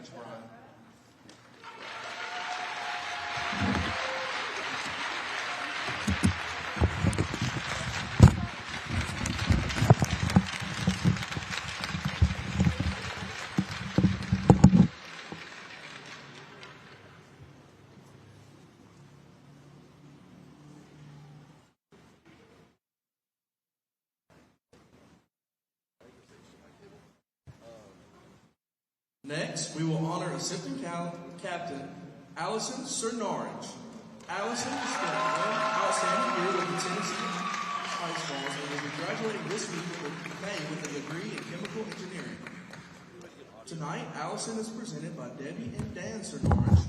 Coach Brian. Next, we will honor Assistant Captain Allison Cernaridge. Allison has spent one outstanding year with the Tennessee Ice Balls and will be graduating this week in May with a degree in chemical engineering. Tonight, Allison is presented by Debbie and Dan Cernaridge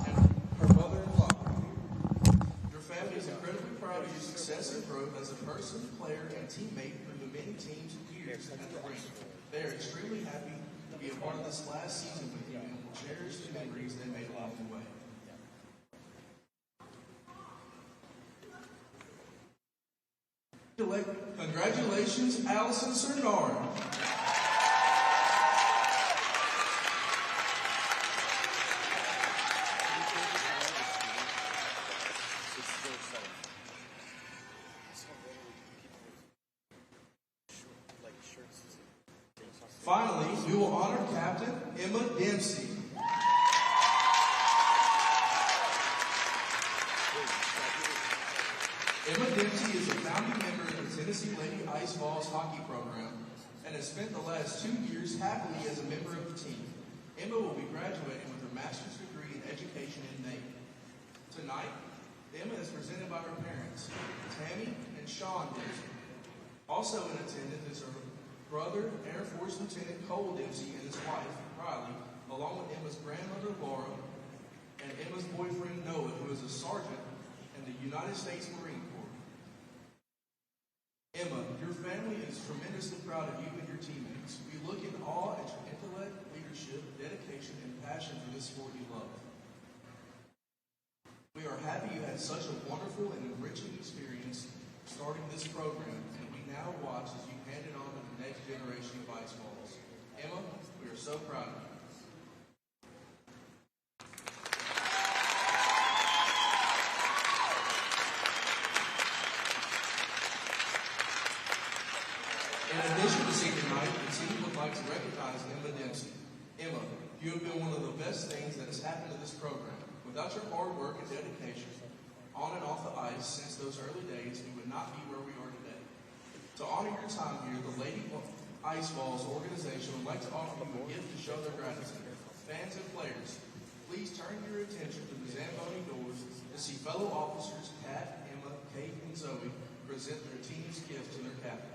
and her mother-in-law. Your family is incredibly proud of your success and growth as a person, player, and teammate through the many teams and years at the rink. They are extremely happy to be a part of this last season with you and will cherish the memories they made along the way. Congratulations, Allison Cernard. Finally, we will honor Captain Emma Dempsey. Emma Dempsey is a founding member of the Tennessee Lady Ice Balls hockey program and has spent the last 2 years happily as a member of the team. Emma will be graduating with her master's degree in education in May. Tonight, Emma is presented by her parents, Tammy and Sean Dempsey. Also in attendance is her brother, Air Force Lieutenant Cole Dempsey, and his wife, Riley, along with Emma's grandmother, Laura, and Emma's boyfriend, Noah, who is a sergeant in the United States Marine Corps. Emma, your family is tremendously proud of you and your teammates. We look in awe at your intellect, leadership, dedication, and passion for this sport you love. We are happy you had such a wonderful and enriching experience starting this program, and we now watch as you hand it on to the next generation of ice balls. Emma, we are so proud of you. In addition to senior night, the team would like to recognize Emma Dempsey. Emma, you have been one of the best things that has happened to this program. Without your hard work and dedication, on and off the ice since those early days, we would not be where we are today. To honor your time here, the Lady Ice Balls organization would like to offer you a gift to show their gratitude. Fans and players, please turn your attention to the Zamboni doors to see fellow officers Pat, Emma, Kate, and Zoe present their team's gift to their captain.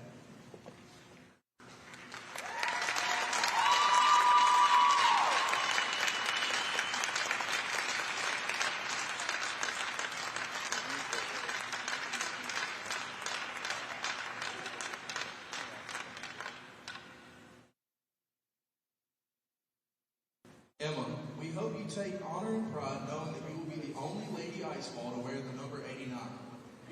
Emma, we hope you take honor and pride knowing that you will be the only Lady Ice Ball to wear the number 89.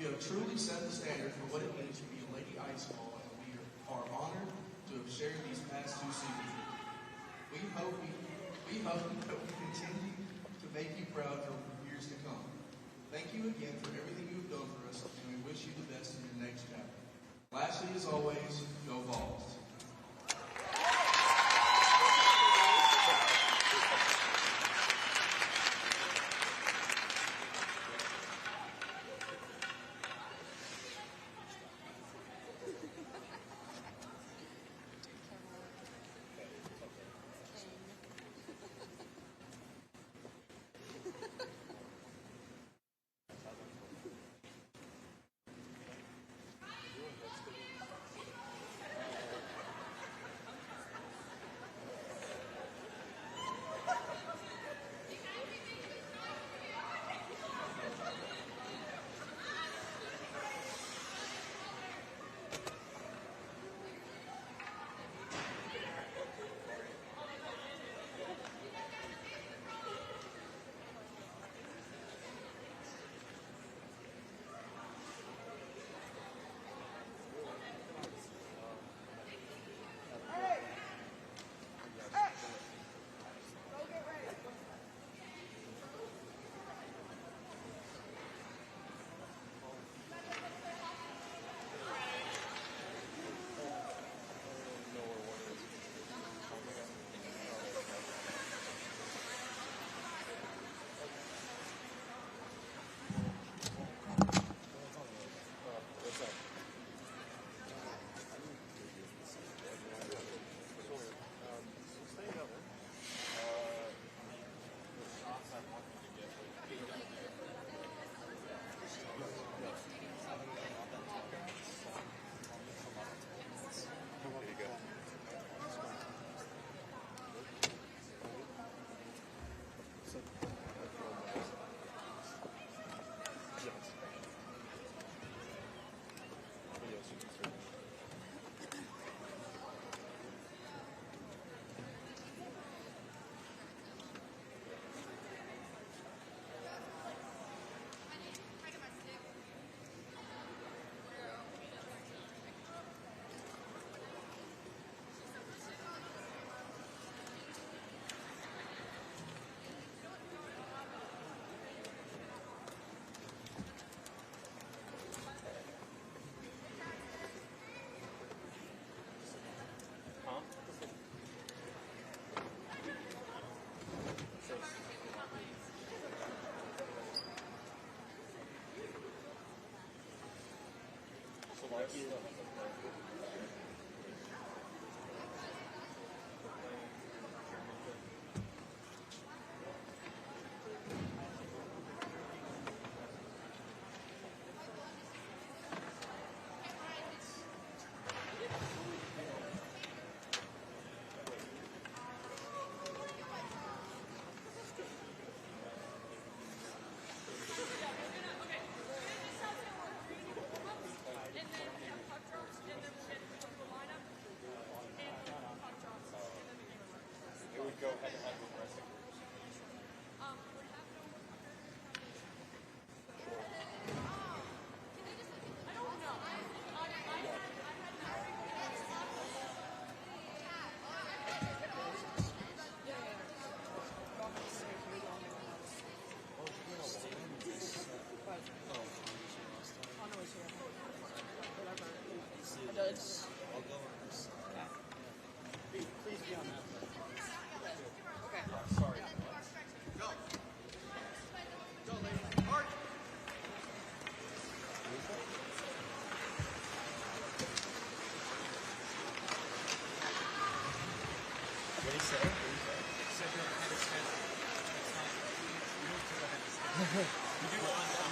You have truly set the standard for what it means to be a Lady Ice Ball, and we are honored to have shared these past 2 seasons. We hope that we continue to make you proud for years to come. Thank you again for everything you have done for us, and we wish you the best in your next chapter. Lastly, as always, go Vols.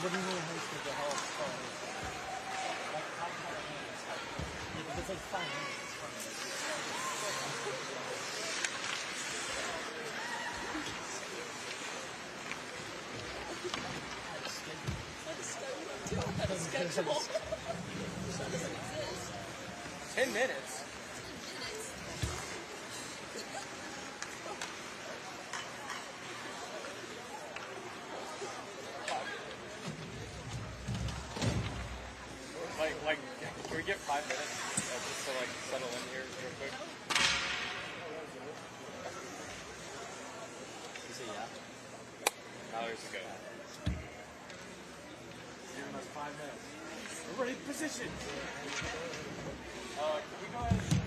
What do you mean host with the whole phone? Like, how far minutes? Yeah, because it's like 5 minutes. Schedule. 10 minutes. Like, can we get 5 minutes just to like settle in here real quick? You say yeah? Now there's a go. Giving us 5 minutes. We're ready position. Can we go ahead and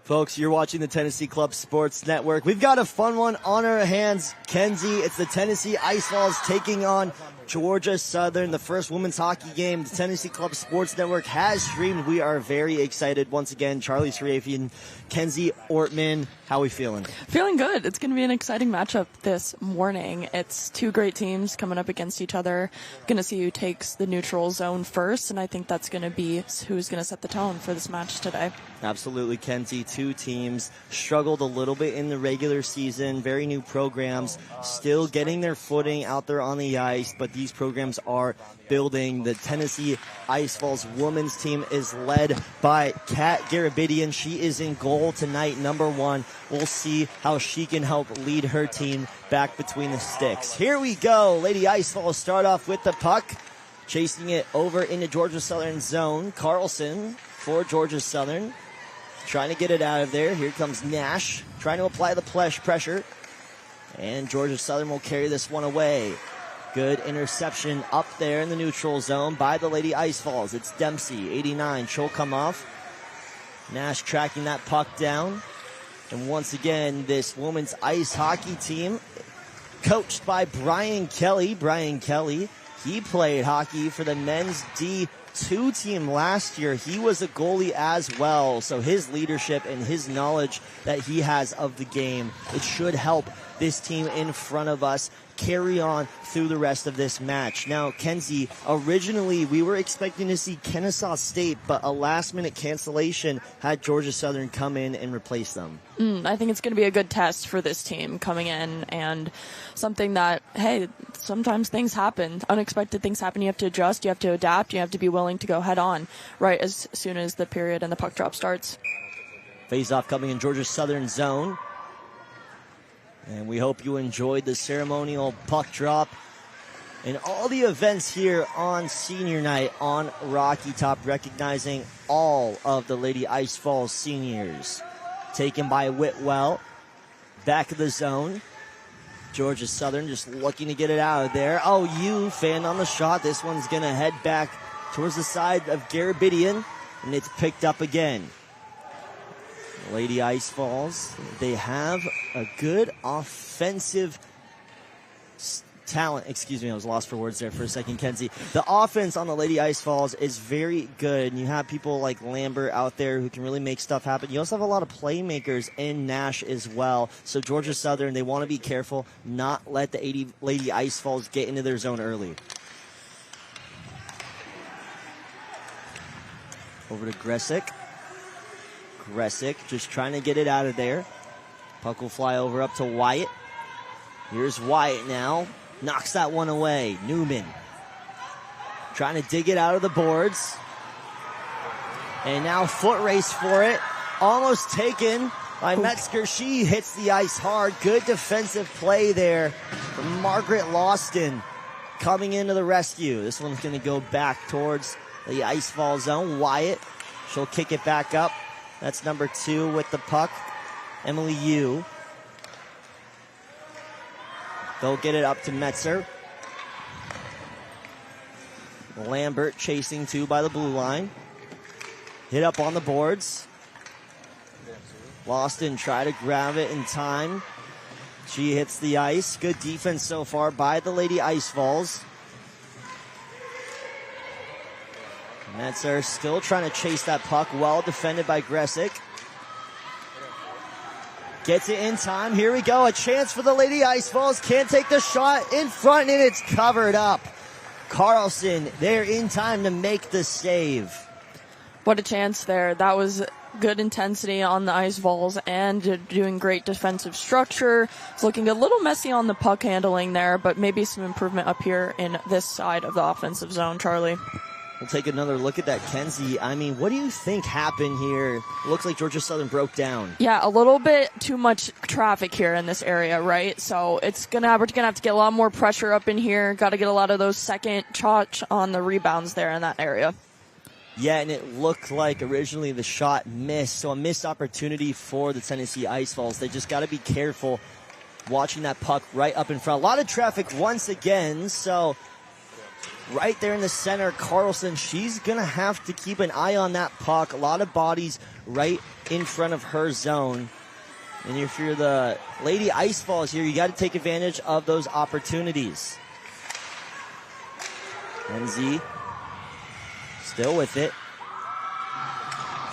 Folks, you're watching the Tennessee Club Sports Network. We've got a fun one on our hands. Kenzie, it's the Tennessee Ice Falls taking on Georgia Southern, the first women's hockey game the Tennessee Club Sports Network has streamed. We are very excited. Once again, Charlie Sarafian, Kenzie Ortman, how are we feeling? Feeling good. It's going to be an exciting matchup this morning. It's two great teams coming up against each other. Going to see who takes the neutral zone first, and I think that's going to be who's going to set the tone for this match today. Absolutely, Kenzie. Two teams struggled a little bit in the regular season. Very new programs, still getting their footing out there on the ice, but these programs are building. The Tennessee Ice Falls women's team is led by Kat Garabidian. She is in goal tonight, number 1. We'll see how she can help lead her team back between the sticks. Here we go. Lady Ice Falls start off with the puck, chasing it over into Georgia Southern zone. Carlson for Georgia Southern, trying to get it out of there. Here comes Nash, trying to apply the pressure. And Georgia Southern will carry this one away. Good interception up there in the neutral zone by the Lady Ice Falls. It's Dempsey, 89. She'll come off. Nash tracking that puck down. And once again, this women's ice hockey team, coached by Brian Kelly. Brian Kelly, he played hockey for the men's D2 team last year. He was a goalie as well. So his leadership and his knowledge that he has of the game, it should help this team in front of us carry on through the rest of this match. Now, Kenzie, originally we were expecting to see Kennesaw State, but a last-minute cancellation had Georgia Southern come in and replace them. I think it's going to be a good test for this team coming in, and something that, hey, sometimes things happen. Unexpected things happen. You have to adjust. You have to adapt. You have to be willing to go head on right as soon as the period and the puck drop starts. Face-off coming in Georgia Southern zone. And we hope you enjoyed the ceremonial puck drop and all the events here on senior night on Rocky Top, recognizing all of the Lady Ice Falls seniors. Taken by Whitwell. Back of the zone. Georgia Southern just looking to get it out of there. Oh, you fanned on the shot. This one's going to head back towards the side of Garabidian, and it's picked up again. Lady Ice Falls, they have a good offensive talent. Excuse me, I was lost for words there for a second, Kenzie. The offense on the Lady Ice Falls is very good, and you have people like Lambert out there who can really make stuff happen. You also have a lot of playmakers in Nash as well. So Georgia Southern, they want to be careful, not let the Lady Ice Falls get into their zone early. Over to Gressick. Gressick just trying to get it out of there. Puck will fly over up to Wyatt. Here's Wyatt now. Knocks that one away. Newman trying to dig it out of the boards. And now foot race for it. Almost taken by Metzger. She hits the ice hard. Good defensive play there from Margaret Lawston coming into the rescue. This one's going to go back towards the Ice Fall zone. Wyatt, she'll kick it back up. That's number 2 with the puck, Emily Yu. They'll get it up to Metzer. Lambert chasing 2 by the blue line. Hit up on the boards. Lawston try to grab it in time. She hits the ice. Good defense so far by the Lady Ice Falls. Metzer still trying to chase that puck. Well defended by Gressick. Gets it in time. Here we go. A chance for the Lady Ice Falls. Can't take the shot in front, and it's covered up. Carlson there in time to make the save. What a chance there. That was good intensity on the Ice Falls and doing great defensive structure. It's looking a little messy on the puck handling there, but maybe some improvement up here in this side of the offensive zone, Charlie. We'll take another look at that, Kenzie. I mean, what do you think happened here? Looks like Georgia Southern broke down. Yeah, a little bit too much traffic here in this area, right? So we're gonna have to get a lot more pressure up in here. Got to get a lot of those second touch on the rebounds there in that area. Yeah, and it looked like originally the shot missed, so a missed opportunity for the Tennessee Ice Falls. They just got to be careful watching that puck right up in front. A lot of traffic once again, so right there in the center. Carlson, she's going to have to keep an eye on that puck. A lot of bodies right in front of her zone. And if you're the Lady Ice Falls here, you got to take advantage of those opportunities. NZ still with it.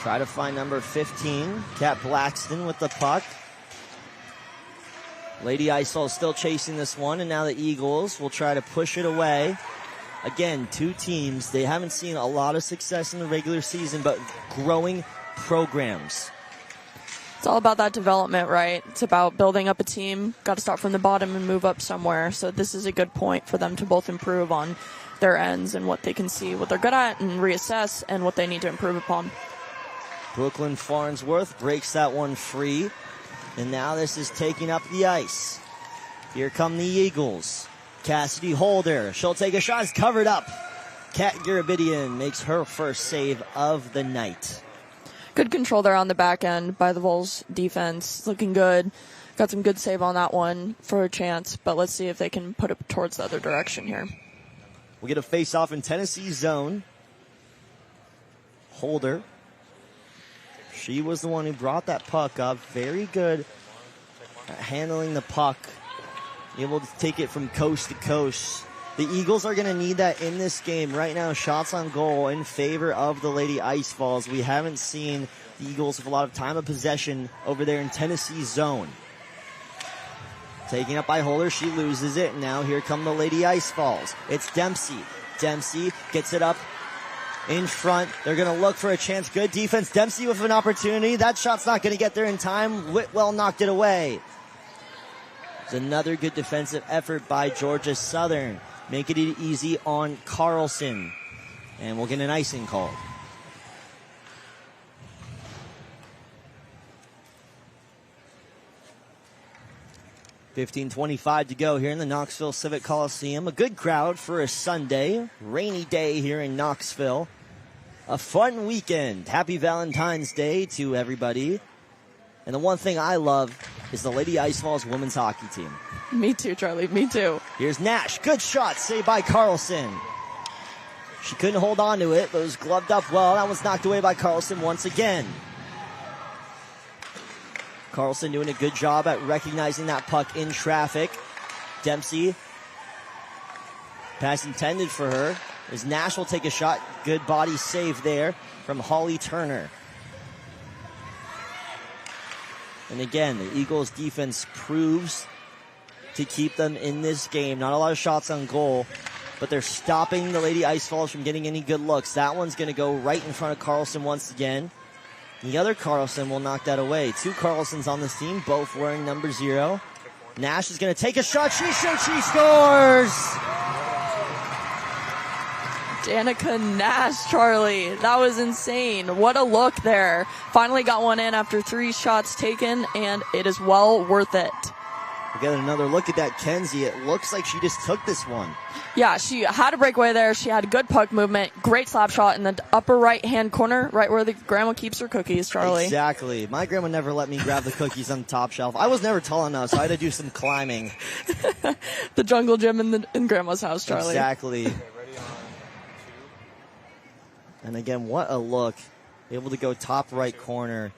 Try to find number 15, Kat Blackston with the puck. Lady Ice Falls still chasing this one, and now the Eagles will try to push it away. Again, two teams, they haven't seen a lot of success in the regular season, but growing programs. It's all about that development, right? It's about building up a team. Got to start from the bottom and move up somewhere. So this is a good point for them to both improve on their ends and what they can see, what they're good at, and reassess, and what they need to improve upon. Brooklyn Farnsworth breaks that one free. And now this is taking up the ice. Here come the Eagles. Cassidy Holder. She'll take a shot. It's covered up. Kat Garabidian makes her first save of the night. Good control there on the back end by the Vols defense. Looking good. Got some good save on that one for a chance, but let's see if they can put it towards the other direction here. We get a face-off in Tennessee's zone. Holder. She was the one who brought that puck up. Very good at handling the puck. Able to take it from coast to coast. The Eagles are going to need that in this game. Right now, shots on goal in favor of the Lady Ice Falls. We haven't seen the Eagles with a lot of time of possession over there in Tennessee's zone. Taking up by Holder, she loses it. Now here come the Lady Ice Falls. It's Dempsey. Dempsey gets it up in front. They're going to look for a chance. Good defense. Dempsey with an opportunity. That shot's not going to get there in time. Whitwell knocked it away. It's another good defensive effort by Georgia Southern. Making it easy on Carlson. And we'll get an icing call. $15:25 to go here in the Knoxville Civic Coliseum. A good crowd for a Sunday. Rainy day here in Knoxville. A fun weekend. Happy Valentine's Day to everybody. And the one thing I love is the Lady Ice Falls women's hockey team. Me too, Charlie. Me too. Here's Nash. Good shot. Saved by Carlson. She couldn't hold on to it, but it was gloved up well. That was knocked away by Carlson once again. Carlson doing a good job at recognizing that puck in traffic. Dempsey. Pass intended for her. As Nash will take a shot. Good body save there from Holly Turner. And again, the Eagles defense proves to keep them in this game. Not a lot of shots on goal, but they're stopping the Lady Ice Falls from getting any good looks. That one's going to go right in front of Carlson once again. The other Carlson will knock that away. Two Carlsons on this team, both wearing number 0. Nash is going to take a shot. She shoots. She scores! Danica Nash, Charlie. That was insane. What a look there. Finally got one in after 3 shots taken, and it is well worth it. We get another look at that Kenzie. It looks like she just took this one. Yeah, she had a breakaway there. She had good puck movement. Great slap shot in the upper right-hand corner, right where the grandma keeps her cookies, Charlie. Exactly. My grandma never let me grab the cookies on the top shelf. I was never tall enough, so I had to do some climbing. The jungle gym in grandma's house, Charlie. Exactly. And again, what a look. Able to go top right corner.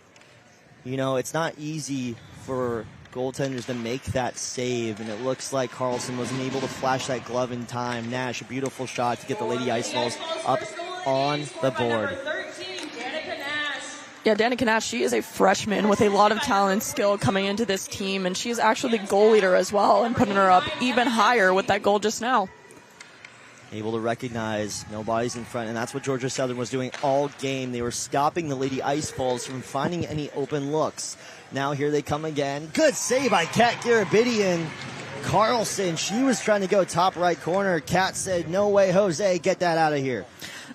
You know, it's not easy for goaltenders to make that save, and it looks like Carlson wasn't able to flash that glove in time. Nash, a beautiful shot to get the Lady Ice Falls up on the board. Yeah, Danica Nash, she is a freshman with a lot of talent and skill coming into this team, and she's actually the goal leader as well, and putting her up even higher with that goal just now. Able to recognize nobody's in front, and that's what Georgia Southern was doing all game. They were stopping the Lady Ice Falls from finding any open looks. Now here they come again. Good save by Kat Garabidian. Carlson, she was trying to go top right corner. Kat said, no way, Jose, get that out of here.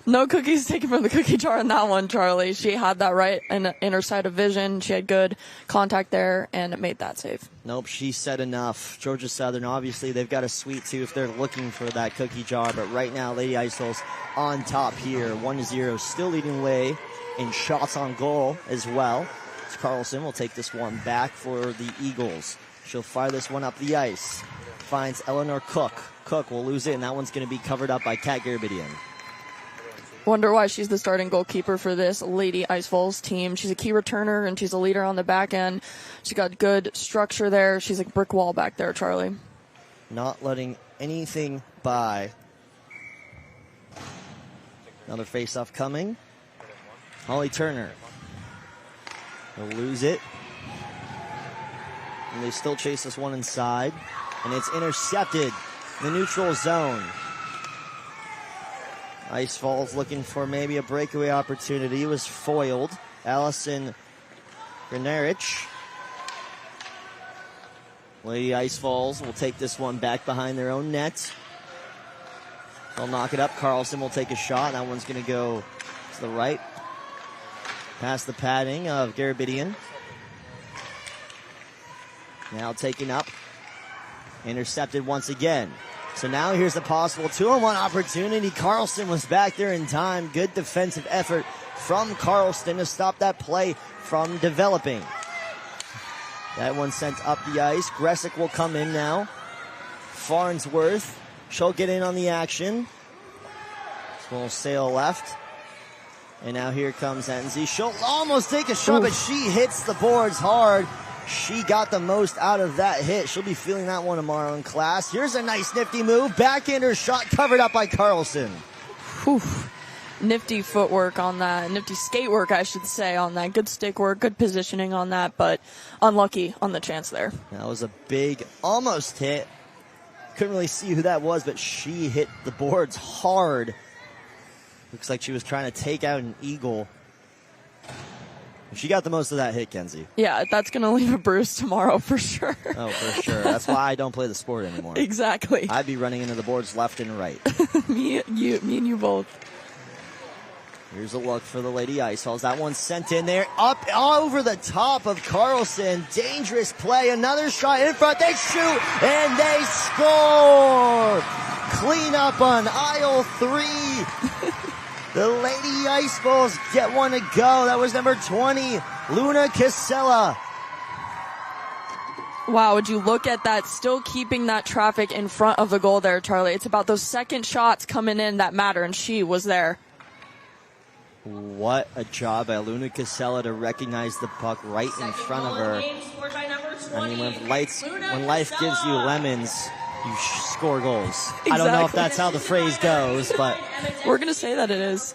No cookies taken from the cookie jar on that one, Charlie. She had that right in her side of vision. She had good contact there, and it made that save. Nope, she said enough. Georgia Southern, obviously, they've got a sweet tooth. They're looking for that cookie jar, but right now, Lady Ice Falls on top here. 1-0, still leading the way in shots on goal as well. Carlson will take this one back for the Eagles. She'll fire this one up the ice. finds Eleanor Cook. Cook will lose it, and that one's going to be covered up by Kat Garabedian. Wonder why she's the starting goalkeeper for this Lady Ice Falls team. She's a key returner, and she's a leader on the back end. She's got good structure there. She's a brick wall back there, Charlie. Not letting anything by. Another face-off coming. Holly Turner will lose it. And they still chase this one inside. And it's intercepted in the neutral zone. Ice Falls looking for maybe a breakaway opportunity. It was foiled. Allison Grenarich. Lady Ice Falls will take this one back behind their own net. They'll knock it up. Carlson will take a shot. That one's going to go to the right. Past the padding of Garabedian. Now taken up. Intercepted once again. So now here's a possible 2-on-1 opportunity. Carlson was back there in time. Good defensive effort from Carlson to stop that play from developing. That one sent up the ice. Gressick will come in now. Farnsworth. She'll get in on the action. This will sail left. And now here comes Enzi. She'll almost take a shot, but she hits the boards hard. She got the most out of that hit. She'll be feeling that one tomorrow in class. Here's a nice nifty move. Backhander shot covered up by Carlson. Whew. Nifty footwork on that. Nifty skate work, I should say, on that. Good stick work, good positioning on that, but unlucky on the chance there. That was a big almost hit. Couldn't really see who that was, but she hit the boards hard. Looks like she was trying to take out an eagle. She got the most of that hit, Kenzie. Yeah, that's going to leave a bruise tomorrow for sure. Oh, for sure. That's why I don't play the sport anymore. Exactly. I'd be running into the boards left and right. me and you both. Here's a look for the Lady Ice Falls. That one sent in there, up over the top of Carlson. Dangerous play. Another shot in front. They shoot and they score. Clean up on aisle 3. The Lady Ice Falls get one to go. That was number 20, Luna Casella. Wow, would you look at that, still keeping that traffic in front of the goal there, Charlie. It's about those second shots coming in that matter, and she was there. What a job by Luna Casella to recognize the puck right in front of her. I mean, when life gives you lemons, you score goals. Exactly. I don't know if that's how the phrase goes, but we're going to say that it is.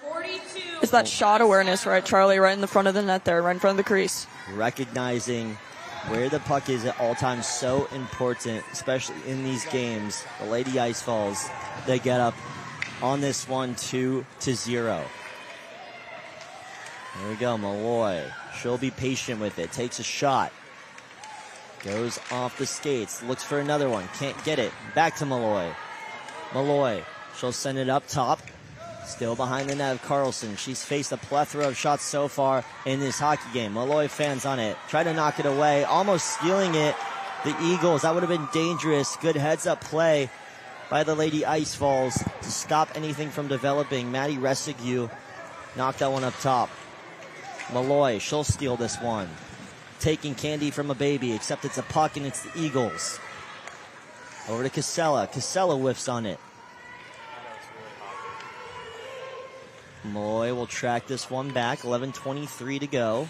It's that shot awareness, right, Charlie, right in the front of the net there, right in front of the crease. Recognizing where the puck is at all times, so important, especially in these games. The Lady Ice Falls, they get up on this one 2-0. There we go, Malloy. She'll be patient with it. Takes a shot. Goes off the skates. Looks for another one. Can't get it. Back to Malloy. Malloy. She'll send it up top. Still behind the net of Carlson. She's faced a plethora of shots so far in this hockey game. Malloy fans on it. Try to knock it away. Almost stealing it. The Eagles. That would have been dangerous. Good heads-up play by the Lady Ice Falls to stop anything from developing. Maddie Resigue knocked that one up top. Malloy. She'll steal this one. Taking candy from a baby, except it's a puck and it's the Eagles. Over to Casella. Casella whiffs on it. Malloy will track this one back. 11:23 to go.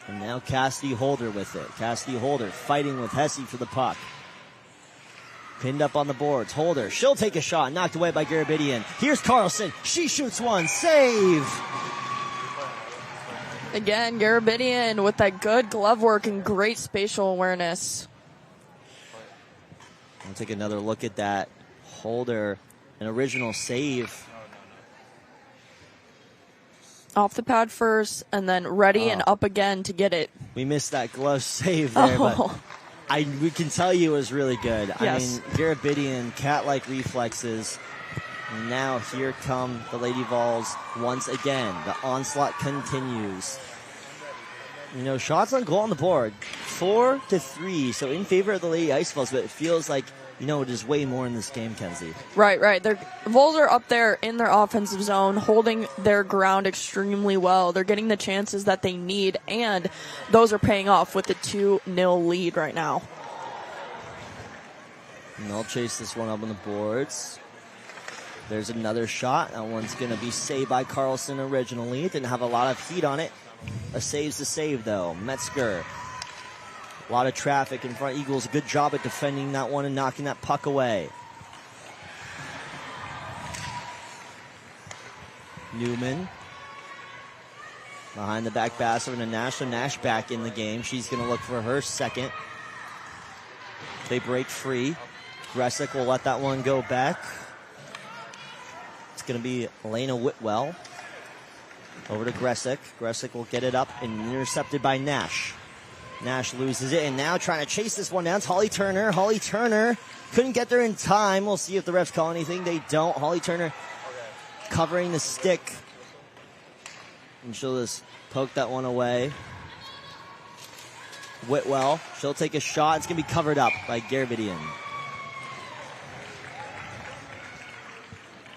And now Cassidy Holder with it. Cassidy Holder fighting with Hesse for the puck. Pinned up on the boards. Holder, she'll take a shot. Knocked away by Garabedian. Here's Carlson. She shoots one. Save! Again, Garabedian with that good glove work and great spatial awareness. I'll take another look at that. Holder, an original save. Off the pad first, and then ready and up again to get it. We missed that glove save there, but we can tell you it was really good. Yes. I mean, Garabedian, cat-like reflexes. Now here come the Lady Vols once again. The onslaught continues. You know, shots on goal on the board, 4-3, so in favor of the Lady Ice Vols, but it feels like you know, there's way more in this game, Kenzie. Right. The Vols are up there in their offensive zone, holding their ground extremely well. They're getting the chances that they need, and those are paying off with the 2-0 lead right now. And they'll chase this one up on the boards. There's another shot. That one's going to be saved by Carlson originally. Didn't have a lot of heat on it. A save's a save, though. Metzger. A lot of traffic in front. Eagles, good job at defending that one and knocking that puck away. Newman. Behind the back pass over to Nash. So Nash back in the game. She's going to look for her second. They break free. Gressick will let that one go back. It's going to be Elena Whitwell. Over to Gressick. Gressick will get it up and intercepted by Nash. Nash loses it, and now trying to chase this one down. It's Holly Turner. Holly Turner couldn't get there in time. We'll see if the refs call anything. They don't. Holly Turner covering the stick. And she'll just poke that one away. Whitwell, she'll take a shot. It's going to be covered up by Garabedian.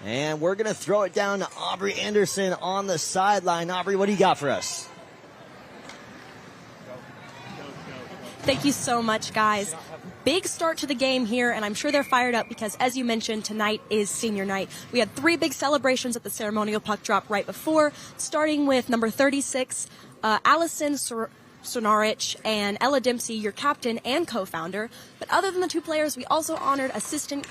And we're going to throw it down to Aubrey Anderson on the sideline. Aubrey, what do you got for us? Thank you so much, guys. Big start to the game here, and I'm sure they're fired up because, as you mentioned, tonight is senior night. We had 3 big celebrations at the ceremonial puck drop right before, starting with number 36, Allison Sonarich, and Ella Dempsey, your captain and co-founder. But other than the 2 players, we also honored assistant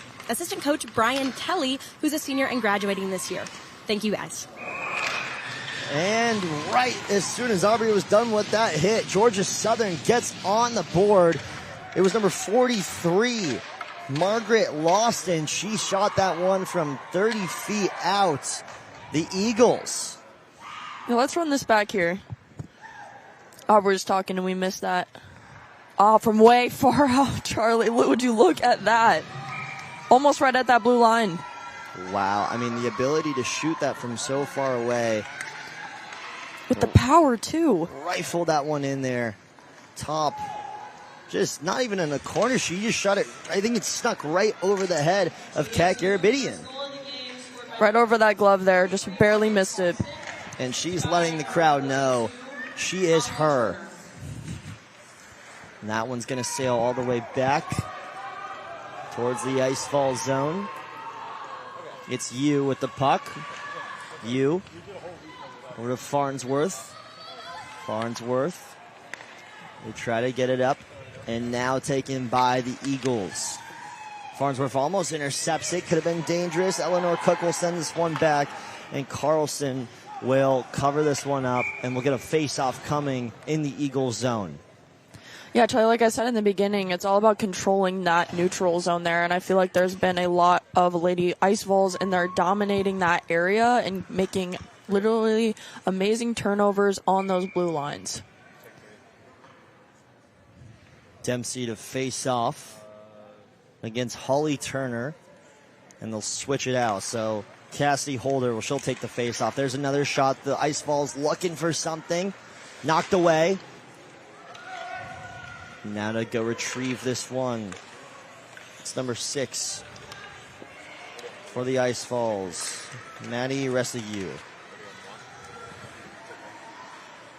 coach Brian Kelly, who's a senior and graduating this year. Thank you, guys. And right as soon as Aubrey was done with that hit, Georgia Southern gets on the board. It was number 43, Margaret Lawson. She shot that one from 30 feet out. The Eagles. Now let's run this back here. Aubrey was talking and we missed that. From way far out, Charlie. Would you look at that? Almost right at that blue line. Wow. I mean, the ability to shoot that from so far away. With the power, too. Rifle that one in there. Top. Just not even in the corner. She just shot it. I think it snuck right over the head of Kat Garabedian. Right over that glove there. Just barely missed it. And she's letting the crowd know she is her. And that one's going to sail all the way back towards the ice fall zone. It's you with the puck. You. Over to Farnsworth. Farnsworth. They try to get it up. And now taken by the Eagles. Farnsworth almost intercepts it. Could have been dangerous. Eleanor Cook will send this one back. And Carlson will cover this one up. And we'll get a face-off coming in the Eagles zone. Yeah, Charlie, like I said in the beginning, it's all about controlling that neutral zone there. And I feel like there's been a lot of Lady Ice Vols, and they're dominating that area and making literally amazing turnovers on those blue lines. Dempsey to face off against Holly Turner, and they'll switch it out. So Cassidy Holder, well, she'll take the face off. There's another shot. The Ice Vols looking for something. Knocked away. Now to go retrieve this one. It's number 6 for the Ice Vols. Maddie, rest of you.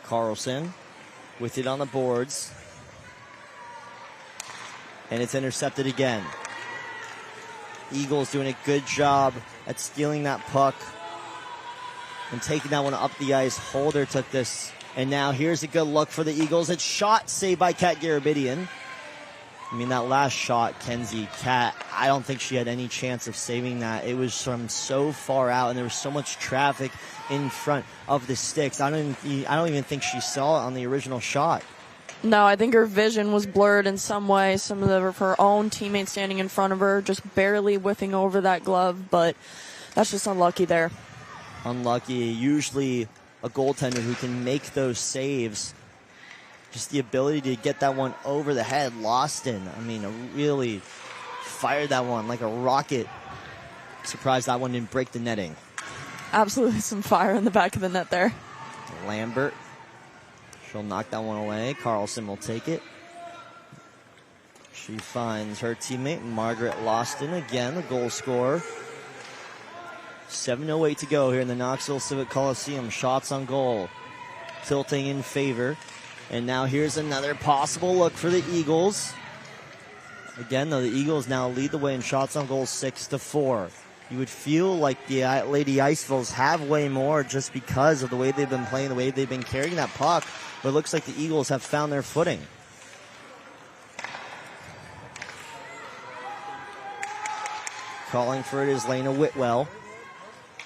Carlson with it on the boards. And it's intercepted again. Eagles doing a good job at stealing that puck and taking that one up the ice. Holder took this. And now here's a good look for the Eagles. It's shot, saved by Kat Garabedian. I mean, that last shot, Kenzie, Kat, I don't think she had any chance of saving that. It was from so far out, and there was so much traffic in front of the sticks. I don't even think she saw it on the original shot. No, I think her vision was blurred in some way. Some of her own teammates standing in front of her, just barely whiffing over that glove, but that's just unlucky there. Unlucky. Usually a goaltender who can make those saves. Just the ability to get that one over the head. Loston, I mean, really fired that one like a rocket. Surprised that one didn't break the netting. Absolutely some fire in the back of the net there. Lambert. She'll knock that one away. Carlson will take it. She finds her teammate Margaret Loston again, the goal scorer. 7:08 to go here in the Knoxville Civic Coliseum. Shots on goal, tilting in favor. And now here's another possible look for the Eagles. Again, though, the Eagles now lead the way in shots on goal 6-4. You would feel like the Lady Icevals have way more just because of the way they've been playing, the way they've been carrying that puck. But it looks like the Eagles have found their footing. Calling for it is Lena Whitwell.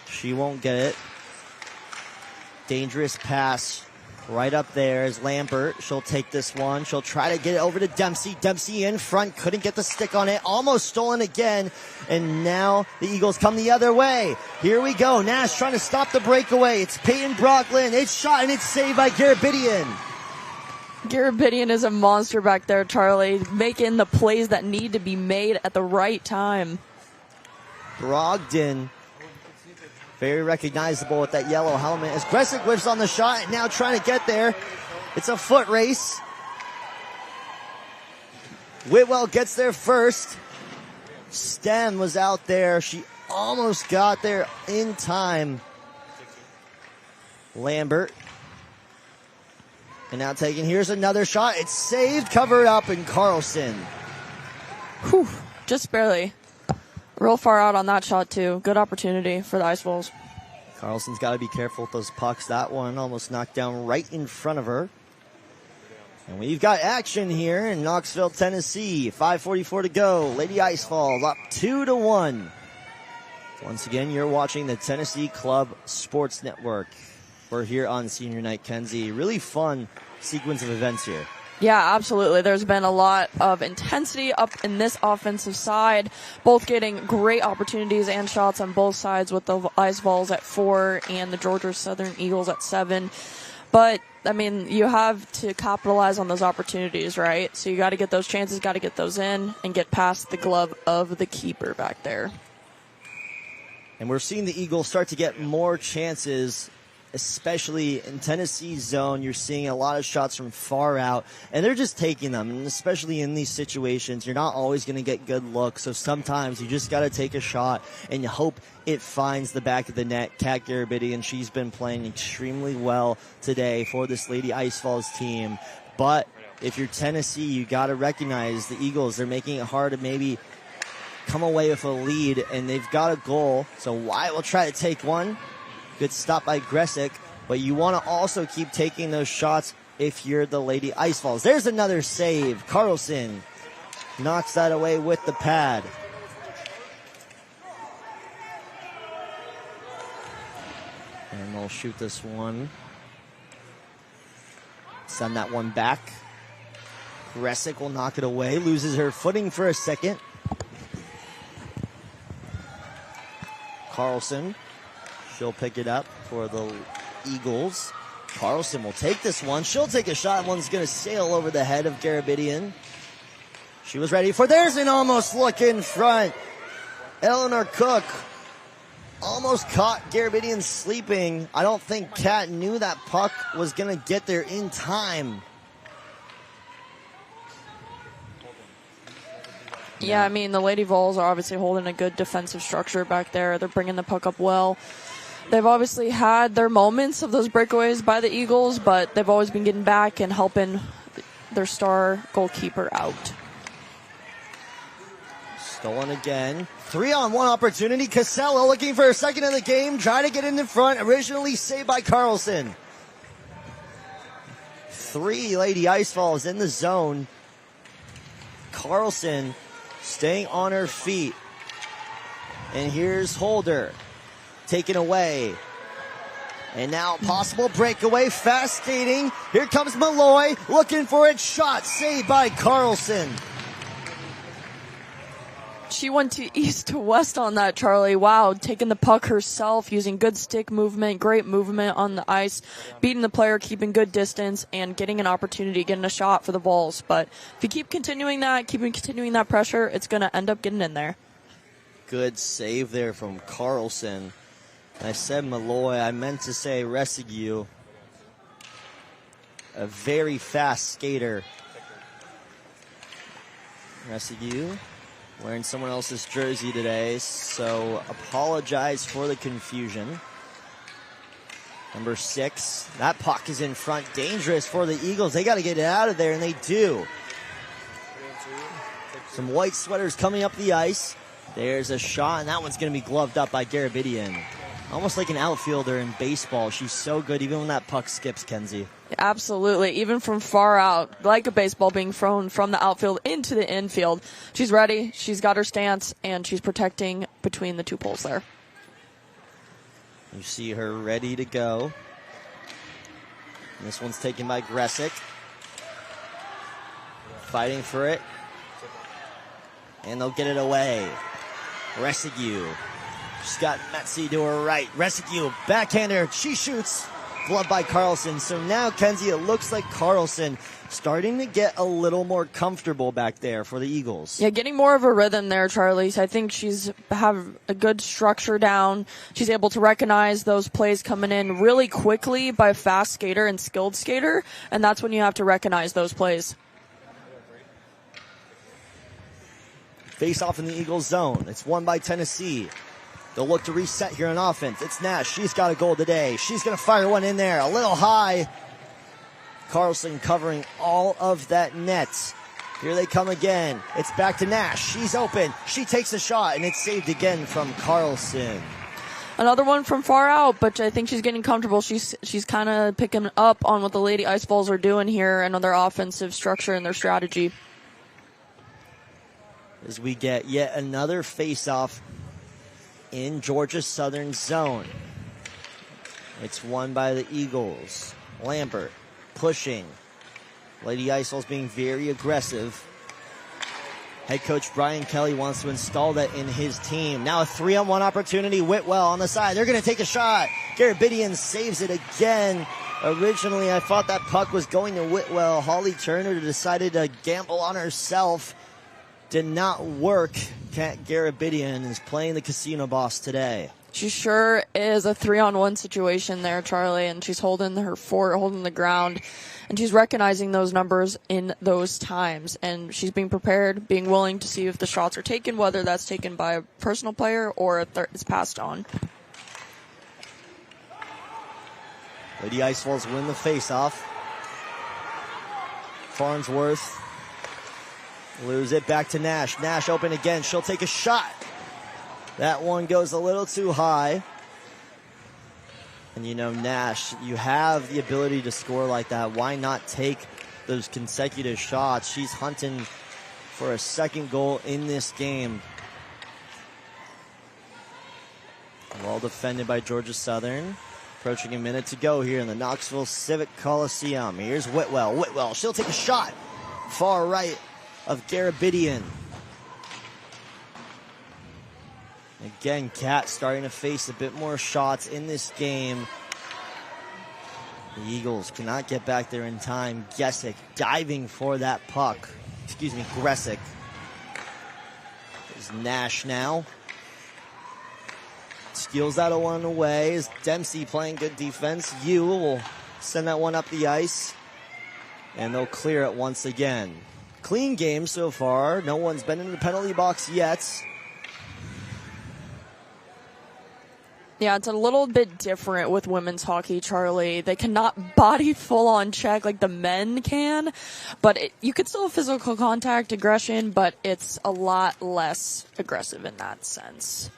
She won't get it. Dangerous pass right up there is Lambert. She'll take this one. She'll try to get it over to Dempsey. Dempsey in front. Couldn't get the stick on it. Almost stolen again. And now the Eagles come the other way. Here we go. Nash trying to stop the breakaway. It's Peyton Brocklin. It's shot and it's saved by Garabidian. Garabidian is a monster back there, Charlie, making the plays that need to be made at the right time. Brogdon, very recognizable with that yellow helmet. As Gressick whips on the shot, and now trying to get there. It's a foot race. Whitwell gets there first. Stem was out there. She almost got there in time. Lambert. And now taking, here's another shot. It's saved, covered up, and Carlson. Whew, just barely. Real far out on that shot, too. Good opportunity for the Icevals. Carlson's got to be careful with those pucks. That one almost knocked down right in front of her. And we've got action here in Knoxville, Tennessee. 5:44 to go. Lady Icefalls up 2-1. Once again, you're watching the Tennessee Club Sports Network. We're here on Senior Night, Kenzie. Really fun sequence of events here. Yeah, absolutely. There's been a lot of intensity up in this offensive side, both getting great opportunities and shots on both sides with the Icevals at 4 and the Georgia Southern Eagles at 7. But, I mean, you have to capitalize on those opportunities, right? So you got to get those chances, got to get those in, and get past the glove of the keeper back there. And we're seeing the Eagles start to get more chances, especially in Tennessee's zone. You're seeing a lot of shots from far out, and they're just taking them. And especially in these situations, you're not always going to get good looks. So sometimes you just got to take a shot and you hope it finds the back of the net. Kat Garabidian, she's been playing extremely well today for this Lady Icefalls team. But if you're Tennessee, you got to recognize the Eagles. They're making it hard to maybe come away with a lead, and they've got a goal. So Wyatt will try to take one. Good stop by Gressick, but you want to also keep taking those shots if you're the Lady Icefalls. There's another save. Carlson knocks that away with the pad. And they'll shoot this one. Send that one back. Gressick will knock it away, loses her footing for a second. Carlson. She'll pick it up for the Eagles. Carlson will take this one. She'll take a shot. One's going to sail over the head of Garabidian. She was ready for, there's an almost look in front. Eleanor Cook almost caught Garabidian sleeping. I don't think Kat knew that puck was going to get there in time. Yeah, I mean, the Lady Vols are obviously holding a good defensive structure back there. They're bringing the puck up well. They've obviously had their moments of those breakaways by the Eagles, but they've always been getting back and helping their star goalkeeper out. Stolen again. 3-on-1 opportunity. Casella looking for a second in the game. Trying to get in front. Originally saved by Carlson. 3 Lady Icefalls in the zone. Carlson staying on her feet. And here's Holder. Taken away. And now possible breakaway. Fast skating. Here comes Malloy. Looking for it. Shot. Saved by Carlson. She went to east to west on that, Charlie. Wow, taking the puck herself, using good stick movement, great movement on the ice, beating the player, keeping good distance, and getting an opportunity, getting a shot for the Vols. But if you keep continuing that pressure, it's going to end up getting in there. Good save there from Carlson. I said Malloy, I meant to say Resigue. A very fast skater. Rescue wearing someone else's jersey today, so apologize for the confusion. Number 6, that puck is in front, dangerous for the Eagles. They got to get it out of there, and they do. Some white sweaters coming up the ice. There's a shot, and that one's going to be gloved up by Garabedian. Almost like an outfielder in baseball. She's so good, even when that puck skips, Kenzie. Absolutely. Even from far out, like a baseball being thrown from the outfield into the infield. She's ready. She's got her stance, and she's protecting between the two poles there. You see her ready to go. And this one's taken by Gressick. Fighting for it. And they'll get it away. Rescue. She's got Metzi to her right. Rescue, backhander. She shoots. Glove by Carlson. So now, Kenzie, it looks like Carlson starting to get a little more comfortable back there for the Eagles. Yeah, getting more of a rhythm there, Charlie. I think she's have a good structure down. She's able to recognize those plays coming in really quickly by a fast skater and skilled skater, and that's when you have to recognize those plays. Face off in the Eagles zone. It's won by Tennessee. They'll look to reset here on offense. It's Nash. She's got a goal today. She's going to fire one in there. A little high. Carlson covering all of that net. Here they come again. It's back to Nash. She's open. She takes a shot, and it's saved again from Carlson. Another one from far out, but I think she's getting comfortable. She's kind of picking up on what the Lady Ice Balls are doing here and on their offensive structure and their strategy. As we get yet another face-off in Georgia Southern zone. It's won by the Eagles. Lambert pushing. Lady Iceballs being very aggressive. Head coach Brian Kelly wants to install that in his team. Now a 3-on-1 opportunity. Whitwell on the side. They're going to take a shot. Garabedian saves it again. Originally, I thought that puck was going to Whitwell. Holly Turner decided to gamble on herself. Did not work. Kat Garabedian is playing the casino boss today. She sure is a 3-on-1 situation there, Charlie, and she's holding her fort, holding the ground, and she's recognizing those numbers in those times, and she's being prepared, being willing to see if the shots are taken, whether that's taken by a personal player or if it's passed on. Lady Iceballs win the face-off. Farnsworth lose it back to Nash. Nash open again. She'll take a shot. That one goes a little too high. And you know, Nash, you have the ability to score like that. Why not take those consecutive shots? She's hunting for a second goal in this game. Well defended by Georgia Southern. Approaching a minute to go here in the Knoxville Civic Coliseum. Here's Whitwell. Whitwell, she'll take a shot. Far right of Garabedian. Again, Kat starting to face a bit more shots in this game. The Eagles cannot get back there in time. Gesick diving for that puck. Excuse me, Gressick. There's Nash now. Steals that one away. Is Dempsey playing good defense? Yu will send that one up the ice. And they'll clear it once again. Clean game so far. No one's been in the penalty box yet. Yeah, it's a little bit different with women's hockey, Charlie. They cannot body full-on check like the men can, but you could still have physical contact, aggression, but it's a lot less aggressive in that sense.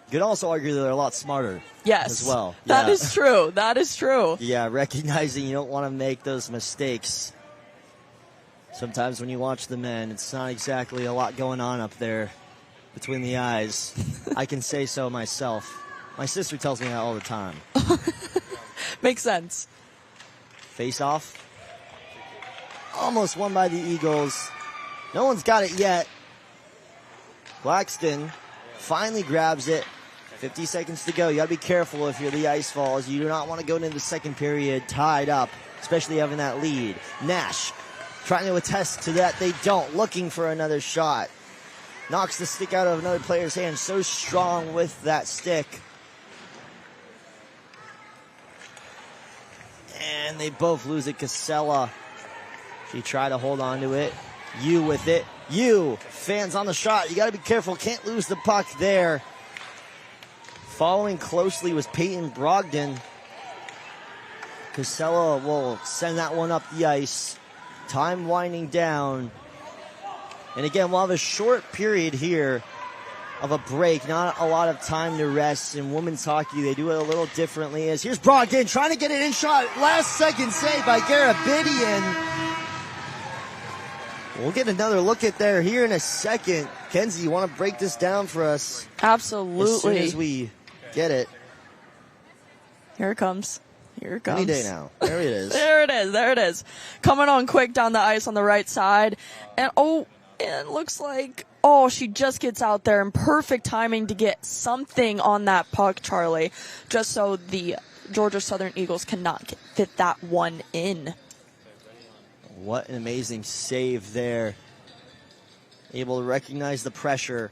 You could also argue that they're a lot smarter. Yes, as well. That Yeah. is true. That is true. Yeah, recognizing you don't want to make those mistakes. Sometimes when you watch the men, it's not exactly a lot going on up there between the eyes. I can say so myself. My sister tells me that all the time. Makes sense. Face off. Almost won by the Eagles. No one's got it yet. Blackston finally grabs it. 50 seconds to go. You got to be careful if you're the Ice Falls. You do not want to go into the second period tied up, especially having that lead. Nash trying to attest to that. They don't. Looking for another shot. Knocks the stick out of another player's hand. So strong with that stick. And they both lose it. Casella, she tried to hold on to it. Yu with it. You, fans on the shot, you got to be careful. Can't lose the puck there. Following closely was Peyton Brogdon. Casella will send that one up the ice. Time winding down. And again, we'll have a short period here of a break. Not a lot of time to rest. In women's hockey, they do it a little differently. As here's Brogdon trying to get it in shot. Last second save by Garabedian. We'll get another look at there here in a second. Kenzie, you want to break this down for us? Absolutely. As soon as we get it. Here it comes. Here it comes. Any day now. There it is. There it is. There it is. Coming on quick down the ice on the right side. And it looks like, she just gets out there in perfect timing to get something on that puck, Charlie, just so the Georgia Southern Eagles cannot fit that one in. What an amazing save there. Able to recognize the pressure.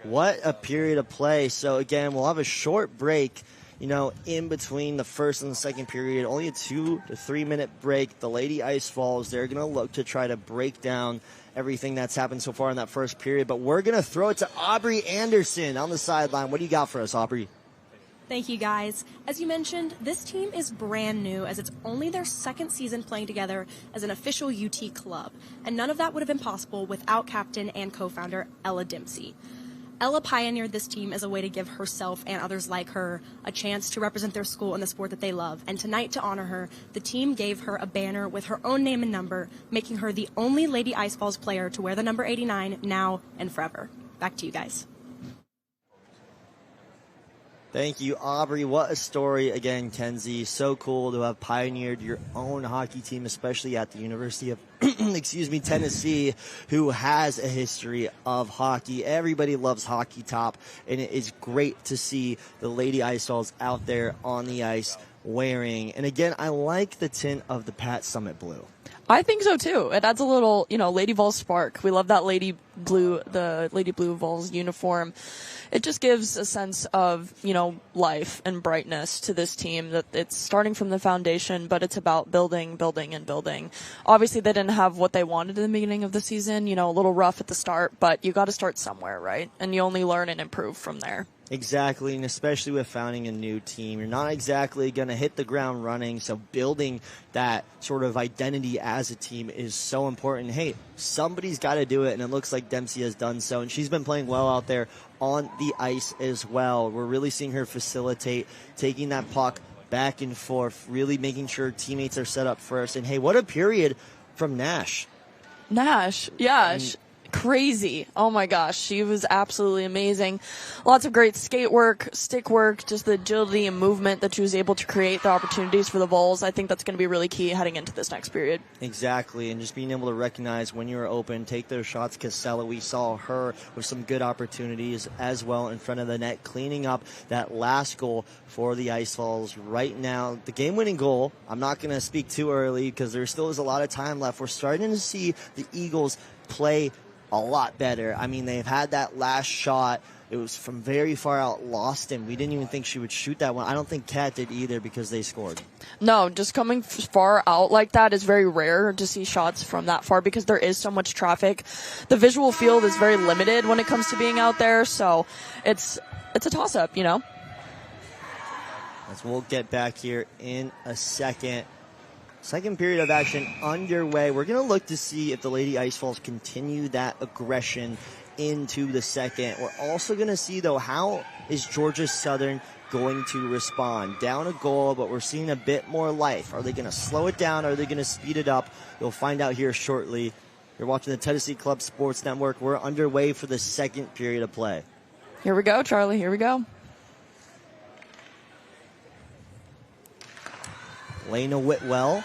What a period of play. So again, we'll have a short break, in between the first and the second period. Only a 2 to 3 minute break. The Lady Ice Falls, they're going to look to try to break down everything that's happened so far in that first period. But we're going to throw it to Aubrey Anderson on the sideline. What do you got for us, Aubrey? Thank you, guys. As you mentioned, this team is brand new as it's only their second season playing together as an official UT club. And none of that would have been possible without captain and co-founder Ella Dempsey. Ella pioneered this team as a way to give herself and others like her a chance to represent their school in the sport that they love. And tonight, to honor her, the team gave her a banner with her own name and number, making her the only Lady Ice Falls player to wear the number 89 now and forever. Back to you guys. Thank you, Aubrey. What a story again, Kenzie. So cool to have pioneered your own hockey team, especially at the University of Tennessee, who has a history of hockey. Everybody loves Hockey Top, and it is great to see the Lady Ice Falls out there on the ice wearing. And again, I like the tint of the Pat Summit blue. I think so too. It adds a little, Lady Vols spark. We love that the Lady Blue Vols uniform. It just gives a sense of, life and brightness to this team, that it's starting from the foundation, but it's about building, and building. Obviously, they didn't have what they wanted in the beginning of the season, a little rough at the start, but you got to start somewhere, right? And you only learn and improve from there. Exactly, and especially with founding a new team, you're not exactly going to hit the ground running, so building that sort of identity as a team is so important. Hey, somebody's got to do it, and it looks like Dempsey has done so, and she's been playing well out there on the ice as well. We're really seeing her facilitate, taking that puck back and forth, really making sure teammates are set up first. And hey, what a period from Nash. Yeah. Crazy. Oh my gosh. She was absolutely amazing. Lots of great skate work, stick work, just the agility and movement that she was able to create the opportunities for the Vols. I think that's going to be really key heading into this next period. Exactly. And just being able to recognize when you're open, take those shots. Casella, we saw her with some good opportunities as well in front of the net, cleaning up that last goal for the Ice Falls right now. The game-winning goal, I'm not going to speak too early because there still is a lot of time left. We're starting to see the Eagles play a lot better. I mean, they've had that last shot. It was from very far out, lost him. We didn't even think she would shoot that one. I don't think Kat did either because they scored. No, just coming far out like that is very rare to see shots from that far because there is so much traffic. The visual field is very limited when it comes to being out there, so it's a toss-up, As we'll get back here in a second. Second period of action underway. We're going to look to see if the Lady Ice Falls continue that aggression into the second. We're also going to see, though, how is Georgia Southern going to respond? Down a goal, but we're seeing a bit more life. Are they going to slow it down? Are they going to speed it up? You'll find out here shortly. You're watching the Tennessee Club Sports Network. We're underway for the second period of play. Here we go, Charlie. Here we go. Lena Whitwell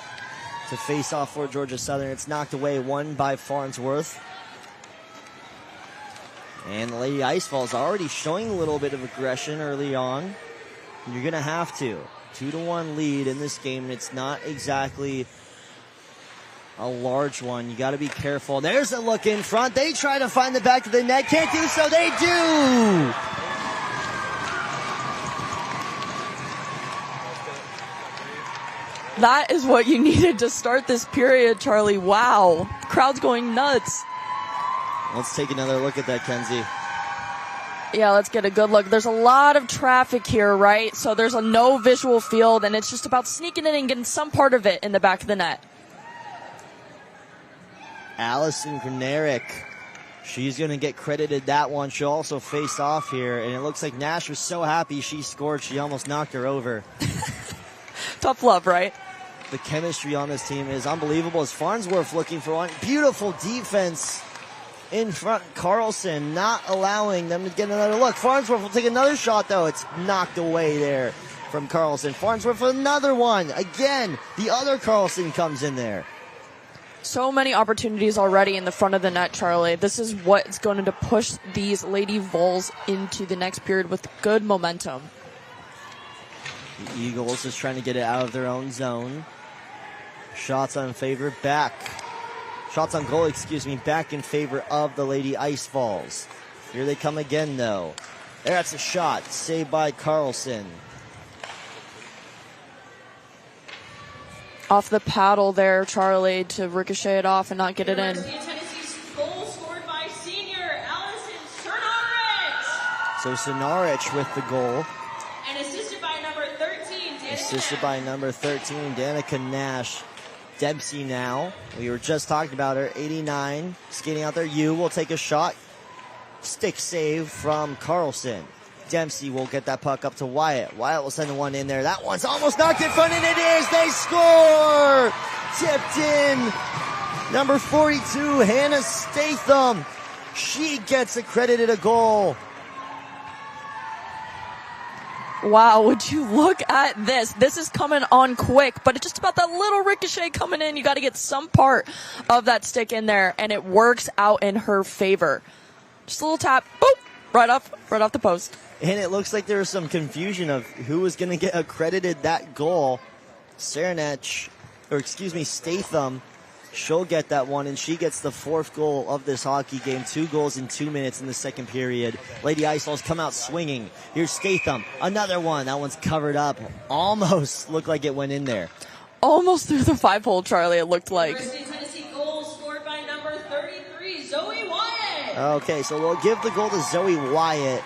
to face off for Georgia Southern. It's knocked away, won by Farnsworth. And the Lady Ice Falls already showing a little bit of aggression early on. You're going to have to. 2-1 lead in this game, and it's not exactly a large one. You got to be careful. There's a look in front. They try to find the back of the net. Can't do so. They do! That is what you needed to start this period, Charlie. Wow. Crowd's going nuts. Let's take another look at that, Kenzie. Yeah, let's get a good look. There's a lot of traffic here, right? So there's no visual field, and it's just about sneaking in and getting some part of it in the back of the net. Allison Granerick, she's going to get credited that one. She'll also face off here, and it looks like Nash was so happy she scored, she almost knocked her over. Tough love, right? The chemistry on this team is unbelievable. As Farnsworth looking for one. Beautiful defense in front. Carlson not allowing them to get another look. Farnsworth will take another shot, though. It's knocked away there from Carlson. Farnsworth with another one. Again, the other Carlson comes in there. So many opportunities already in the front of the net, Charlie. This is what's going to push these Lady Vols into the next period with good momentum. The Eagles is trying to get it out of their own zone. Shots on favor, back. Shots on goal, back in favor of the Lady Ice Vols. Here they come again, though. That's a shot, saved by Carlson. Off the paddle there, Charlie, to ricochet it off and not get it in. Tennessee's goal scored by senior Allison Cernarich. So Cernarich with the goal. And assisted by number 13, Danica. Assisted by number 13, Danica Nash. Dempsey now. We were just talking about her. 89, skating out there. Yu will take a shot. Stick save from Carlson. Dempsey will get that puck up to Wyatt. Wyatt will send one in there. That one's almost knocked in front, and it is. They score! Tipped in. Number 42, Hannah Statham. She gets accredited a goal. Wow, would you look at this? This is coming on quick, but it's just about that little ricochet coming in. You got to get some part of that stick in there, and it works out in her favor. Just a little tap, boop, right off the post. And it looks like there was some confusion of who was going to get accredited that goal. Statham, she'll get that one, and she gets the fourth goal of this hockey game. 2 goals in 2 minutes in the second period. Lady Ice Vols come out swinging. Here's Statham, another one. That one's covered up. Almost looked like it went in there. Almost through the 5-hole, Charlie, it looked like. University of Tennessee goal scored by number 33, Zoe Wyatt. Okay, so we'll give the goal to Zoe Wyatt.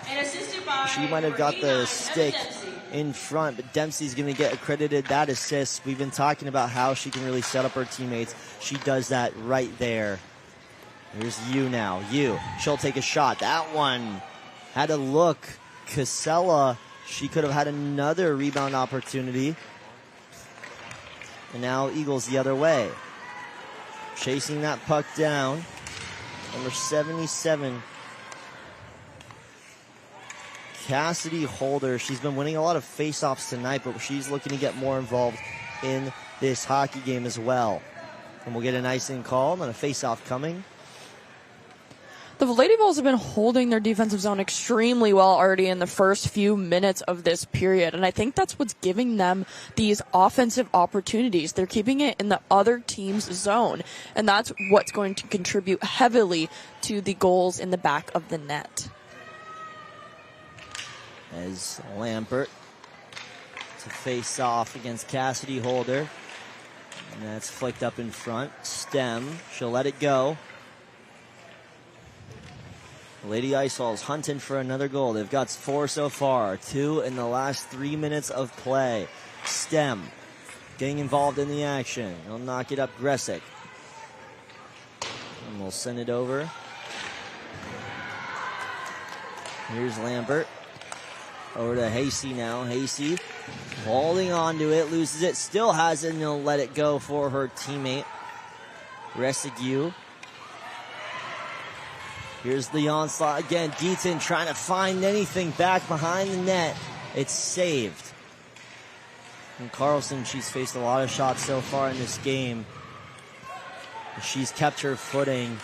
And assisted by She might have number got 89, the stick Heather Dempsey. in front, but Dempsey's going to get accredited that assist. We've been talking about how she can really set up her teammates. She does that right there. Here's Yu now. Yu, she'll take a shot. That one had a look. Casella, she could have had another rebound opportunity. And now Eagles the other way. Chasing that puck down. Number 77. Cassidy Holder, she's been winning a lot of face-offs tonight, but she's looking to get more involved in this hockey game as well. And we'll get an icing call and a face-off coming. The Lady Vols have been holding their defensive zone extremely well already in the first few minutes of this period, and I think that's what's giving them these offensive opportunities. They're keeping it in the other team's zone, and that's what's going to contribute heavily to the goals in the back of the net. As Lambert to face off against Cassidy Holder. And that's flicked up in front. Stem, she'll let it go. Lady Ice Vols hunting for another goal. They've got 4 so far, 2 in the last 3 minutes of play. Stem getting involved in the action. He'll knock it up Gressick. And we'll send it over. Here's Lambert. Over to Hasey now. Hasey holding on to it, loses it, still has it, and he'll let it go for her teammate. Resigue. Here's the onslaught again. Deaton trying to find anything back behind the net. It's saved. And Carlson, she's faced a lot of shots so far in this game. She's kept her footing.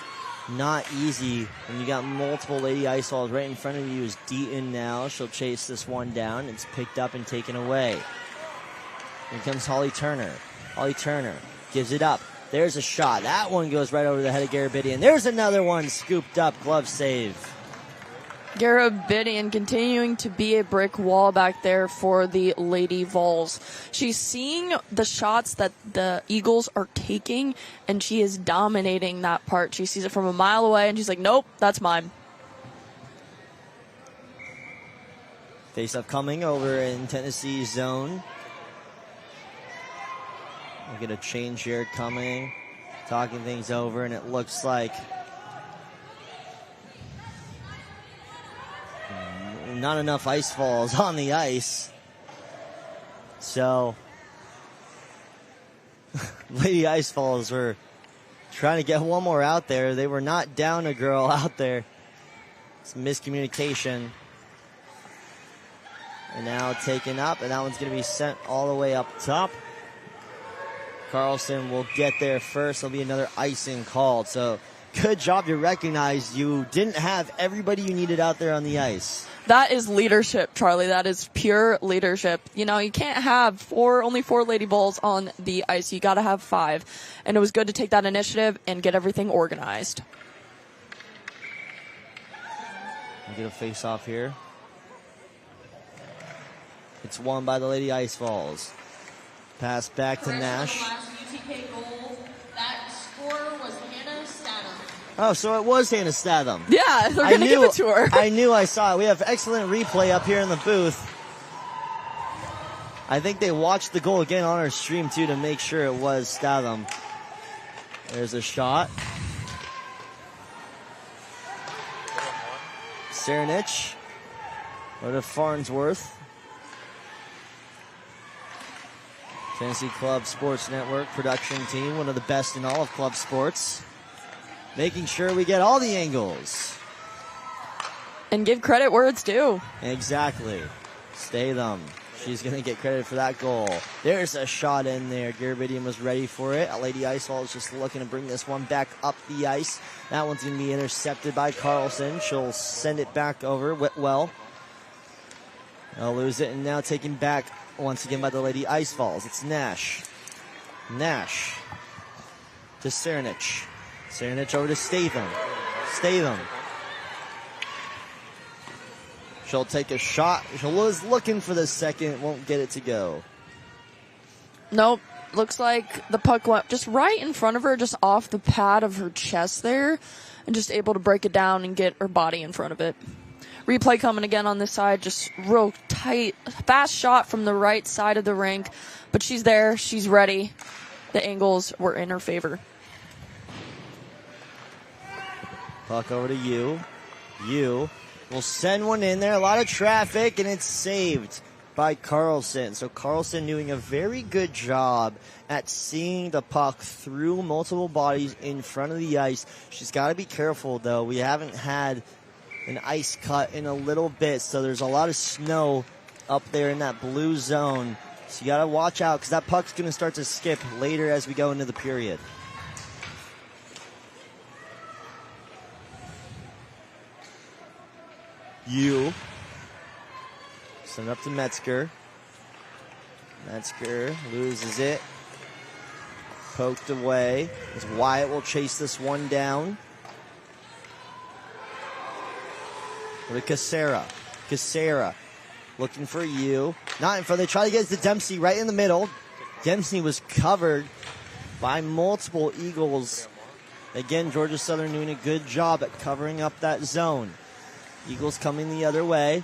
Not easy when you got multiple Lady Ice Vols right in front of you. Is Deaton now. She'll chase this one down. It's picked up and taken away. Here comes Holly Turner. Holly Turner gives it up. There's a shot. That one goes right over the head of Garabedian. There's another one scooped up. Glove save. Garabedian continuing to be a brick wall back there for the Lady Vols. She's seeing the shots that the Eagles are taking, and she is dominating that part. She sees it from a mile away, and she's like, nope, that's mine. Face-up coming over in Tennessee's zone. We'll get a change here coming, talking things over, and it looks like not enough ice falls on the ice. So, Lady Ice Falls were trying to get one more out there. They were not down a girl out there. Some miscommunication. And now taken up, and that one's going to be sent all the way up top. Carlson will get there first. There'll be another icing called. So, good job to recognize you didn't have everybody you needed out there on the ice. That is leadership, Charlie. That is pure leadership. You know, you can't have only four Lady Vols on the ice. You got to have 5. And it was good to take that initiative and get everything organized. We'll get a face-off here. It's won by the Lady Ice Falls. Pass back to Nash. Last UTK goal. That scorer was Hannah Statham. Oh, so it was Hannah Statham. Yeah, they're going to give it to her. I knew I saw it. We have excellent replay up here in the booth. I think they watched the goal again on our stream, too, to make sure it was Statham. There's a shot. Serenich. Or to Farnsworth. Tennessee Club Sports Network production team, one of the best in all of club sports. Making sure we get all the angles. And give credit where it's due. Exactly. Stay them. She's going to get credit for that goal. There's a shot in there. Garabedian was ready for it. Lady Ice Falls just looking to bring this one back up the ice. That one's going to be intercepted by Carlson. She'll send it back over. Whitwell. They'll lose it, and now taken back once again by the Lady Ice Falls. It's Nash. Nash to Serenich. Serenich over to Statham. Statham. She'll take a shot. She was looking for the second. Won't get it to go. Nope. Looks like the puck went just right in front of her, just off the pad of her chest there, and just able to break it down and get her body in front of it. Replay coming again on this side, just real tight, fast shot from the right side of the rink, but she's there, she's ready. The angles were in her favor. Puck over to you. You will send one in there. A lot of traffic, and it's saved by Carlson. So Carlson doing a very good job at seeing the puck through multiple bodies in front of the ice. She's got to be careful, though. We haven't had an ice cut in a little bit, so there's a lot of snow up there in that blue zone. So you got to watch out, because that puck's going to start to skip later as we go into the period. You send up to Metzger. Metzger loses it. Poked away. As Wyatt will chase this one down. With Casera. Casera looking for you. Not in front. They try to get it to Dempsey right in the middle. Dempsey was covered by multiple Eagles. Again, Georgia Southern doing a good job at covering up that zone. Eagles coming the other way.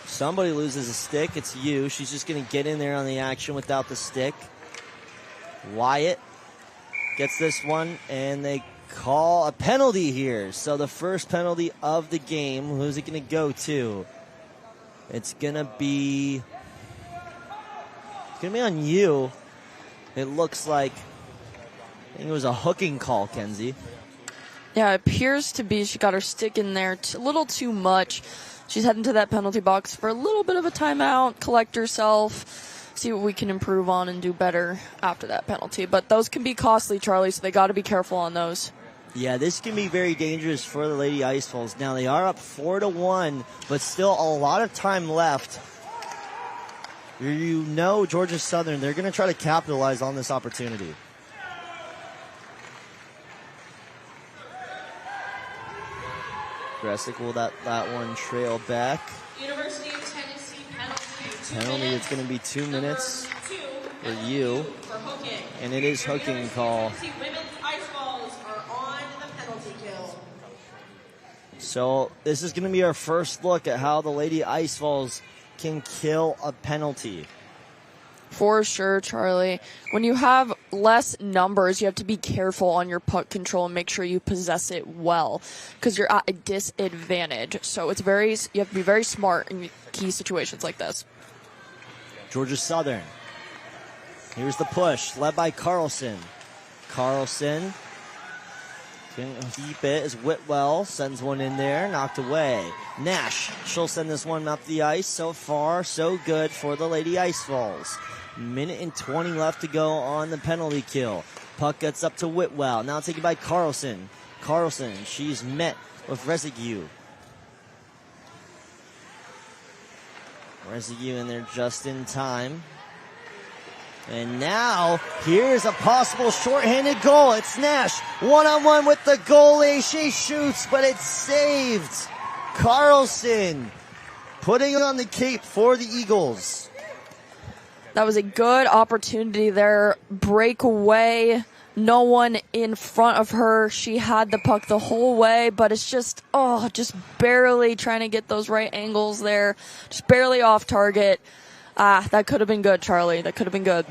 Somebody loses a stick. It's you. She's just going to get in there on the action without the stick. Wyatt gets this one, and they call a penalty here. So the first penalty of the game. Who's it going to go to? It's going to be on you. It looks like, I think it was a hooking call, Kenzie. Yeah, it appears to be she got her stick in there a little too much. She's heading to that penalty box for a little bit of a timeout, collect herself, see what we can improve on and do better after that penalty. But those can be costly, Charlie, so they got to be careful on those. Yeah, this can be very dangerous for the Lady Ice Falls. Now, they are up 4-1, but still a lot of time left. You know Georgia Southern, they're going to try to capitalize on this opportunity. Gressick will that one trail back. University of Tennessee penalty. Penalty, it's going to be 2 minutes for you. For hooking. And it is hooking call. Tennessee women's ice balls are on the penalty kill. So this is going to be our first look at how the Lady Ice Falls can kill a penalty. For sure, Charlie. When you have less numbers, you have to be careful on your puck control and make sure you possess it well, because you're at a disadvantage. So you have to be very smart in key situations like this. Georgia Southern. Here's the push, led by Carlson. Carlson can keep it as Whitwell sends one in there, knocked away. Nash, she'll send this one up the ice. So far, so good for the Lady Ice Falls. Minute and 20 left to go on the penalty kill. Puck gets up to Whitwell. Now taken by Carlson. Carlson, she's met with Residue. Residue in there just in time. And now, here's a possible shorthanded goal. It's Nash, one-on-one with the goalie. She shoots, but it's saved. Carlson putting it on the cape for the Eagles. That was a good opportunity there. Breakaway. No one in front of her. She had the puck the whole way, but it's just barely trying to get those right angles there. Just barely off target. That could have been good, Charlie. That could have been good.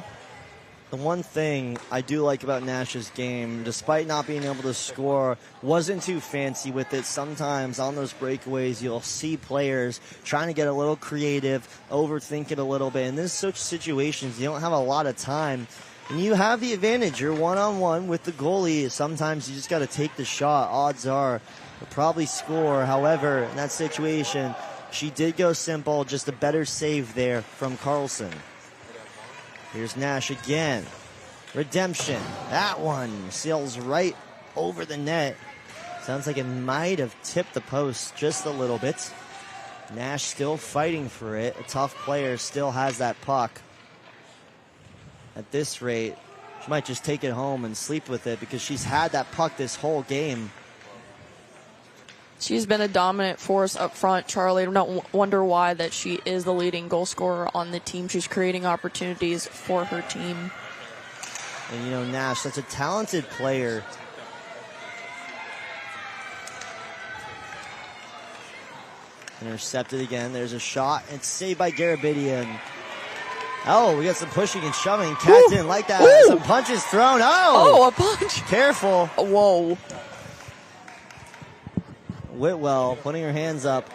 The one thing I do like about Nash's game, despite not being able to score, wasn't too fancy with it. Sometimes on those breakaways, you'll see players trying to get a little creative, overthink it a little bit. In this such situations, you don't have a lot of time. And you have the advantage. You're one-on-one with the goalie. Sometimes you just got to take the shot. Odds are you'll probably score. However, in that situation, she did go simple. Just a better save there from Carlson. Here's Nash again. Redemption. That one sails right over the net. Sounds like it might have tipped the post just a little bit. Nash still fighting for it. A tough player still has that puck. At this rate, she might just take it home and sleep with it because she's had that puck this whole game. She's been a dominant force up front, Charlie. I don't wonder why that she is the leading goal scorer on the team. She's creating opportunities for her team. And Nash, such a talented player. Intercepted again. There's a shot. It's saved by Garabedian. Oh, we got some pushing and shoving. Cat didn't like that. Woo. Some punches thrown. Oh, a punch. Careful. Whoa. Whitwell putting her hands up.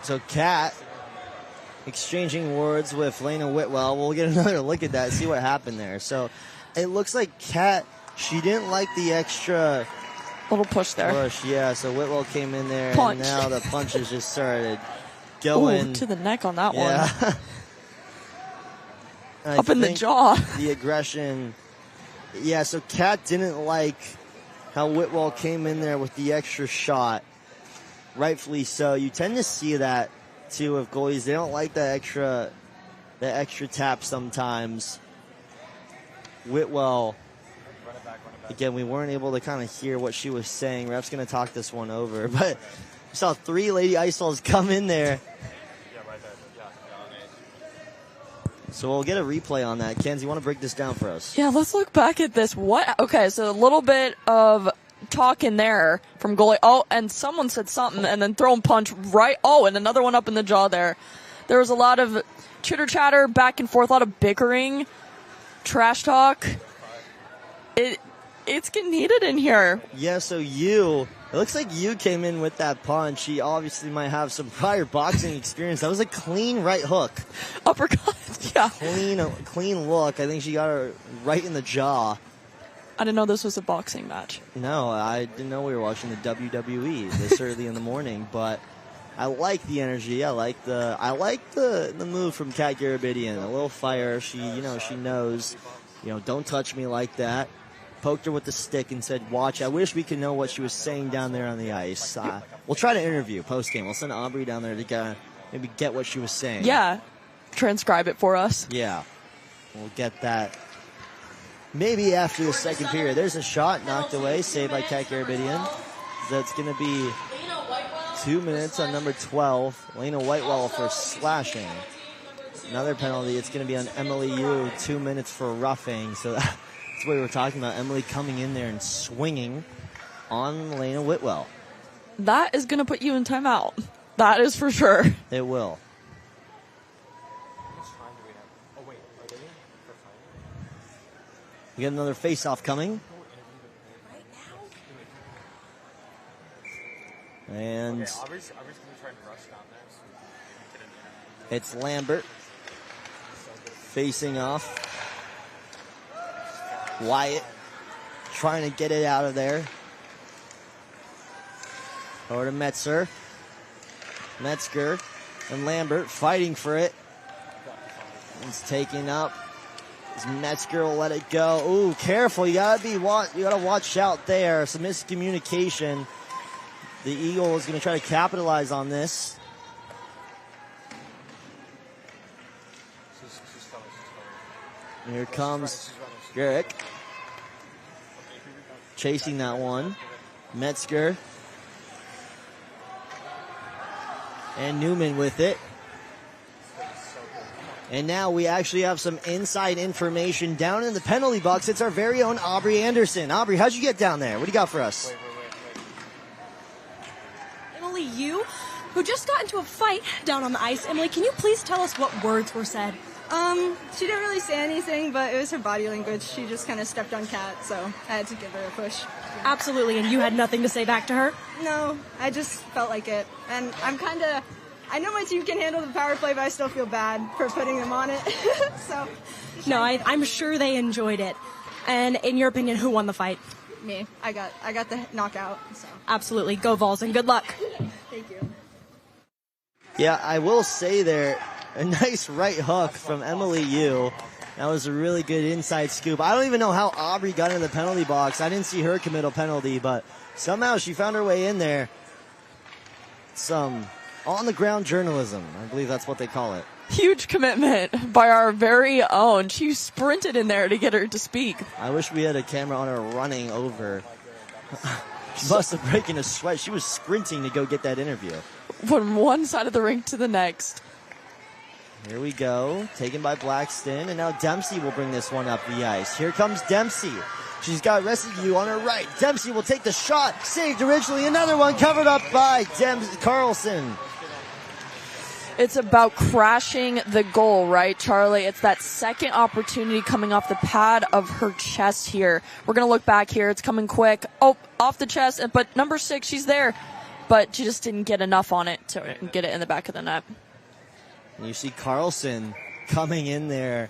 So Kat exchanging words with Lena Whitwell. We'll get another look at that, see what happened there. So it looks like Kat, she didn't like the extra little push there. Push, yeah. So Whitwell came in there, Punch. and now the punches just started going. Ooh, to the neck on that yeah. one. Up in the jaw. The aggression. Yeah, so Kat didn't like how Whitwell came in there with the extra shot. Rightfully so. You tend to see that too with goalies. They don't like the extra tap sometimes. Whitwell, again, we weren't able to kind of hear what she was saying. Ref's going to talk this one over. But we saw 3 Lady Ice Falls come in there. So we'll get a replay on that. Kenzie, you want to break this down for us? Yeah, let's look back at this. Okay, so a little bit of talk in there from goalie. Oh, and someone said something and then thrown punch right. Oh, and another one up in the jaw there. There was a lot of chitter chatter back and forth, a lot of bickering, trash talk. It's getting heated in here. Yeah, so it looks like you came in with that punch. He obviously might have some prior boxing experience. That was a clean right hook. Uppercut, yeah. Clean look. I think she got her right in the jaw. I didn't know this was a boxing match. No, I didn't know we were watching the WWE this early in the morning, but I like the energy. I like the move from Kat Garabedian. A little fire. She knows, don't touch me like that. Poked her with the stick and said, watch. I wish we could know what she was saying down there on the ice. We'll try to interview post-game. We'll send Aubrey down there to maybe get what she was saying. Yeah. Transcribe it for us. Yeah. We'll get that maybe after the second period. There's a shot knocked away, saved by Kat Garabedian. That's going to be Lena Whitewell. 2 minutes on number 12, Lena Whitewell for slashing. Another penalty. It's going to be on Emily Yu, 2 minutes for roughing. So that's what we were talking about. Emily coming in there and swinging on Lena Whitwell. That is going to put you in timeout. That is for sure. It will. We got another face-off coming. And Aubrey's going to try and rush down there. So we can get in. it's Lambert facing off. Wyatt trying to get it out of there. Over to Metzger. Metzger and Lambert fighting for it. It's taken up. Metzger will let it go. Ooh, careful! You gotta watch out there. Some miscommunication. The Eagle is going to try to capitalize on this. Here comes Garrick. Chasing that one. Metzger. And Newman with it. And now we actually have some inside information down in the penalty box. It's our very own Aubrey Anderson. Aubrey, how'd you get down there? What do you got for us? Emily Yu, who just got into a fight down on the ice. Emily, can you please tell us what words were said? She didn't really say anything, but it was her body language. She just kind of stepped on Kat, so I had to give her a push. Absolutely, and you had nothing to say back to her? No, I just felt like it. And I know my team can handle the power play, but I still feel bad for putting them on it. So, No, I'm sure they enjoyed it. And in your opinion, who won the fight? me, I got the knockout. So, Absolutely. Go Vols and good luck. thank you. Yeah, I will say there, a nice right hook from Emily Yu. That was a really good inside scoop. I don't even know how Aubrey got in the penalty box. I didn't see her commit a penalty, but somehow she found her way in there. Some on-the-ground journalism. I believe that's what they call it. Huge commitment by our very own. She sprinted in there to get her to speak. I wish we had a camera on her running over. She must have breaking a sweat. She was sprinting to go get that interview. From one side of the rink to the next. Here we go. Taken by Blackston. And now Dempsey will bring this one up the ice. Here comes Dempsey. She's got Rescue on her right. Dempsey will take the shot. Saved originally. Another one covered up by Carlson. It's about crashing the goal, right, Charlie? It's that second opportunity coming off the pad of her chest here. We're going to look back here. It's coming quick. Oh, off the chest. But number 6, she's there. But she just didn't get enough on it to get it in the back of the net. And you see Carlson coming in there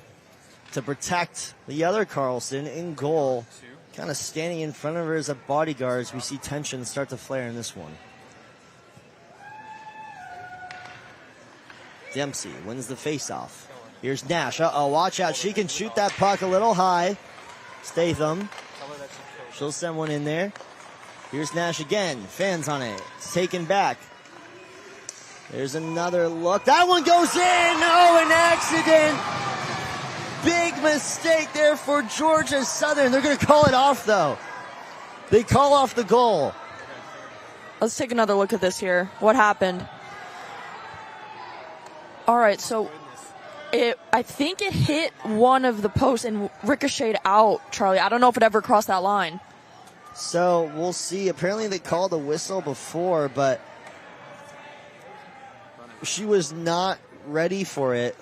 to protect the other Carlson in goal. Kind of standing in front of her as a bodyguard as we see tension start to flare in this one. Dempsey wins the faceoff. Here's Nash. Uh-oh, watch out. She can shoot that puck a little high. Statham. She'll send one in there. Here's Nash again. Fans on it. It's taken back. There's another look. That one goes in. Oh, an accident. Big mistake there for Georgia Southern. They're going to call it off, though. They call off the goal. Let's take another look at this here. What happened? All right, so I think it hit one of the posts and ricocheted out, Charlie. I don't know if it ever crossed that line. So we'll see. Apparently they called a whistle before, but she was not ready for it.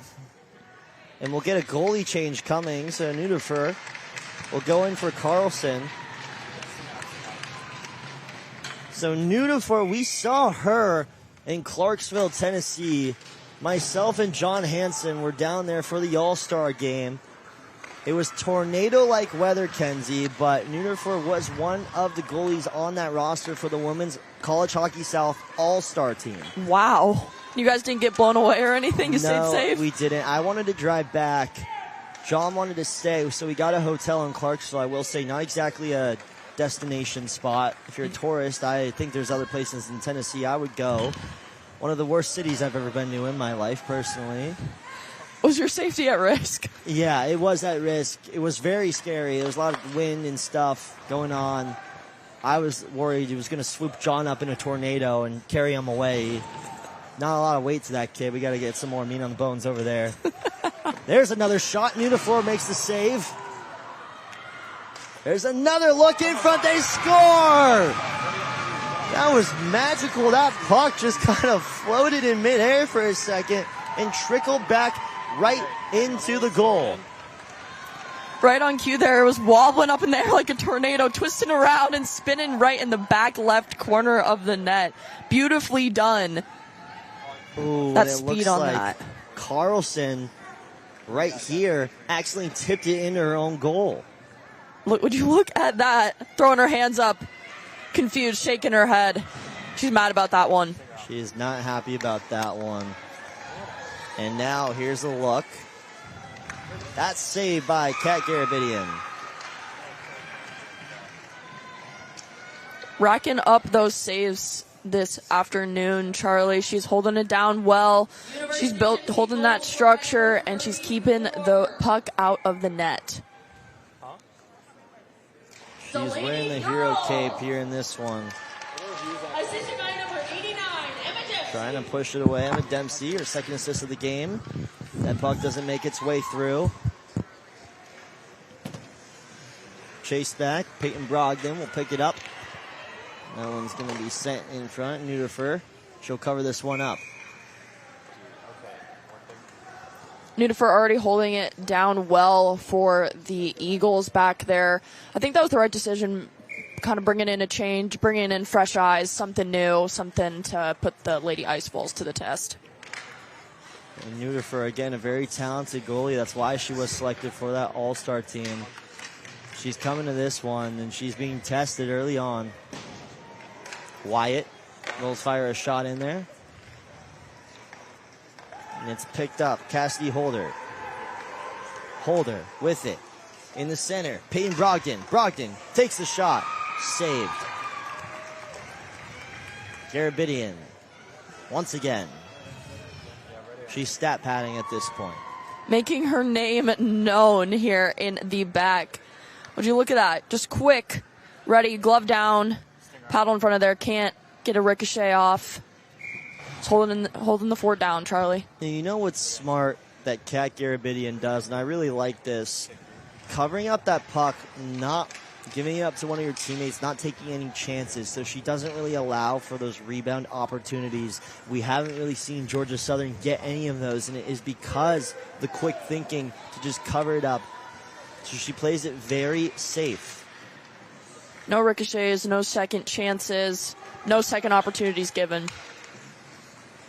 And we'll get a goalie change coming. So Nudefer will go in for Carlson. So Nudefer, we saw her in Clarksville, Tennessee. Myself and John Hansen were down there for the All-Star game. It was tornado-like weather, Kenzie, but Nudefer was one of the goalies on that roster for the Women's College Hockey South All-Star team. Wow. You guys didn't get blown away or anything? You stayed safe? No, we didn't. I wanted to drive back. John wanted to stay, so we got a hotel in Clarksville. I will say, not exactly a destination spot. If you're a tourist, I think there's other places in Tennessee I would go. One of the worst cities I've ever been to in my life, personally. Was your safety at risk? Yeah, it was at risk. It was very scary. There was a lot of wind and stuff going on. I was worried he was going to swoop John up in a tornado and carry him away. Not a lot of weight to that kid. We got to get some more meat on the bones over there. There's another shot. Nunifor makes the save. There's another look in front. They score! That was magical. That puck just kind of floated in midair for a second and trickled back right into the goal. Right on cue there. It was wobbling up in there like a tornado, twisting around and spinning right in the back left corner of the net. Beautifully done. Ooh, that it speed looks on like that. Carlson right here actually tipped it into her own goal. Look, would you look at that? Throwing her hands up, confused, shaking her head. She's mad about that one. She is not happy about that one. And now here's a look. That's saved by Kat Garabedian. Racking up those saves this afternoon, Charlie. She's holding it down well. She's holding that structure, and she's keeping the puck out of the net. She's wearing the hero cape here in this one. Assisted by number 89, Emma Dempsey. Trying to push it away. Emma Dempsey, her second assist of the game. That puck doesn't make its way through. Chase back. Peyton Brogdon will pick it up. That one's going to be sent in front. Nunifor. She'll cover this one up. Nunifor already holding it down well for the Eagles back there. I think that was the right decision, kind of bringing in a change, bringing in fresh eyes, something new, something to put the Lady Ice Balls to the test. And Nunifor, again, a very talented goalie. That's why she was selected for that all-star team. She's coming to this one, and she's being tested early on. Wyatt will fire a shot in there. And it's picked up. Cassidy Holder. Holder with it. In the center. Peyton Brogdon. Brogdon takes the shot. Saved. Garabedian. Once again. She's stat padding at this point. Making her name known here in the back. Would you look at that? Just quick. Ready, glove down. Paddle in front of there. Can't get a ricochet off. It's holding the fort down, Charlie. And you know what's smart that Kat Garabedian does, and I really like this? Covering up that puck, not giving it up to one of your teammates, not taking any chances, so she doesn't really allow for those rebound opportunities. We haven't really seen Georgia Southern get any of those, and it is because the quick thinking to just cover it up. So she plays it very safe. No ricochets, no second chances, no second opportunities given.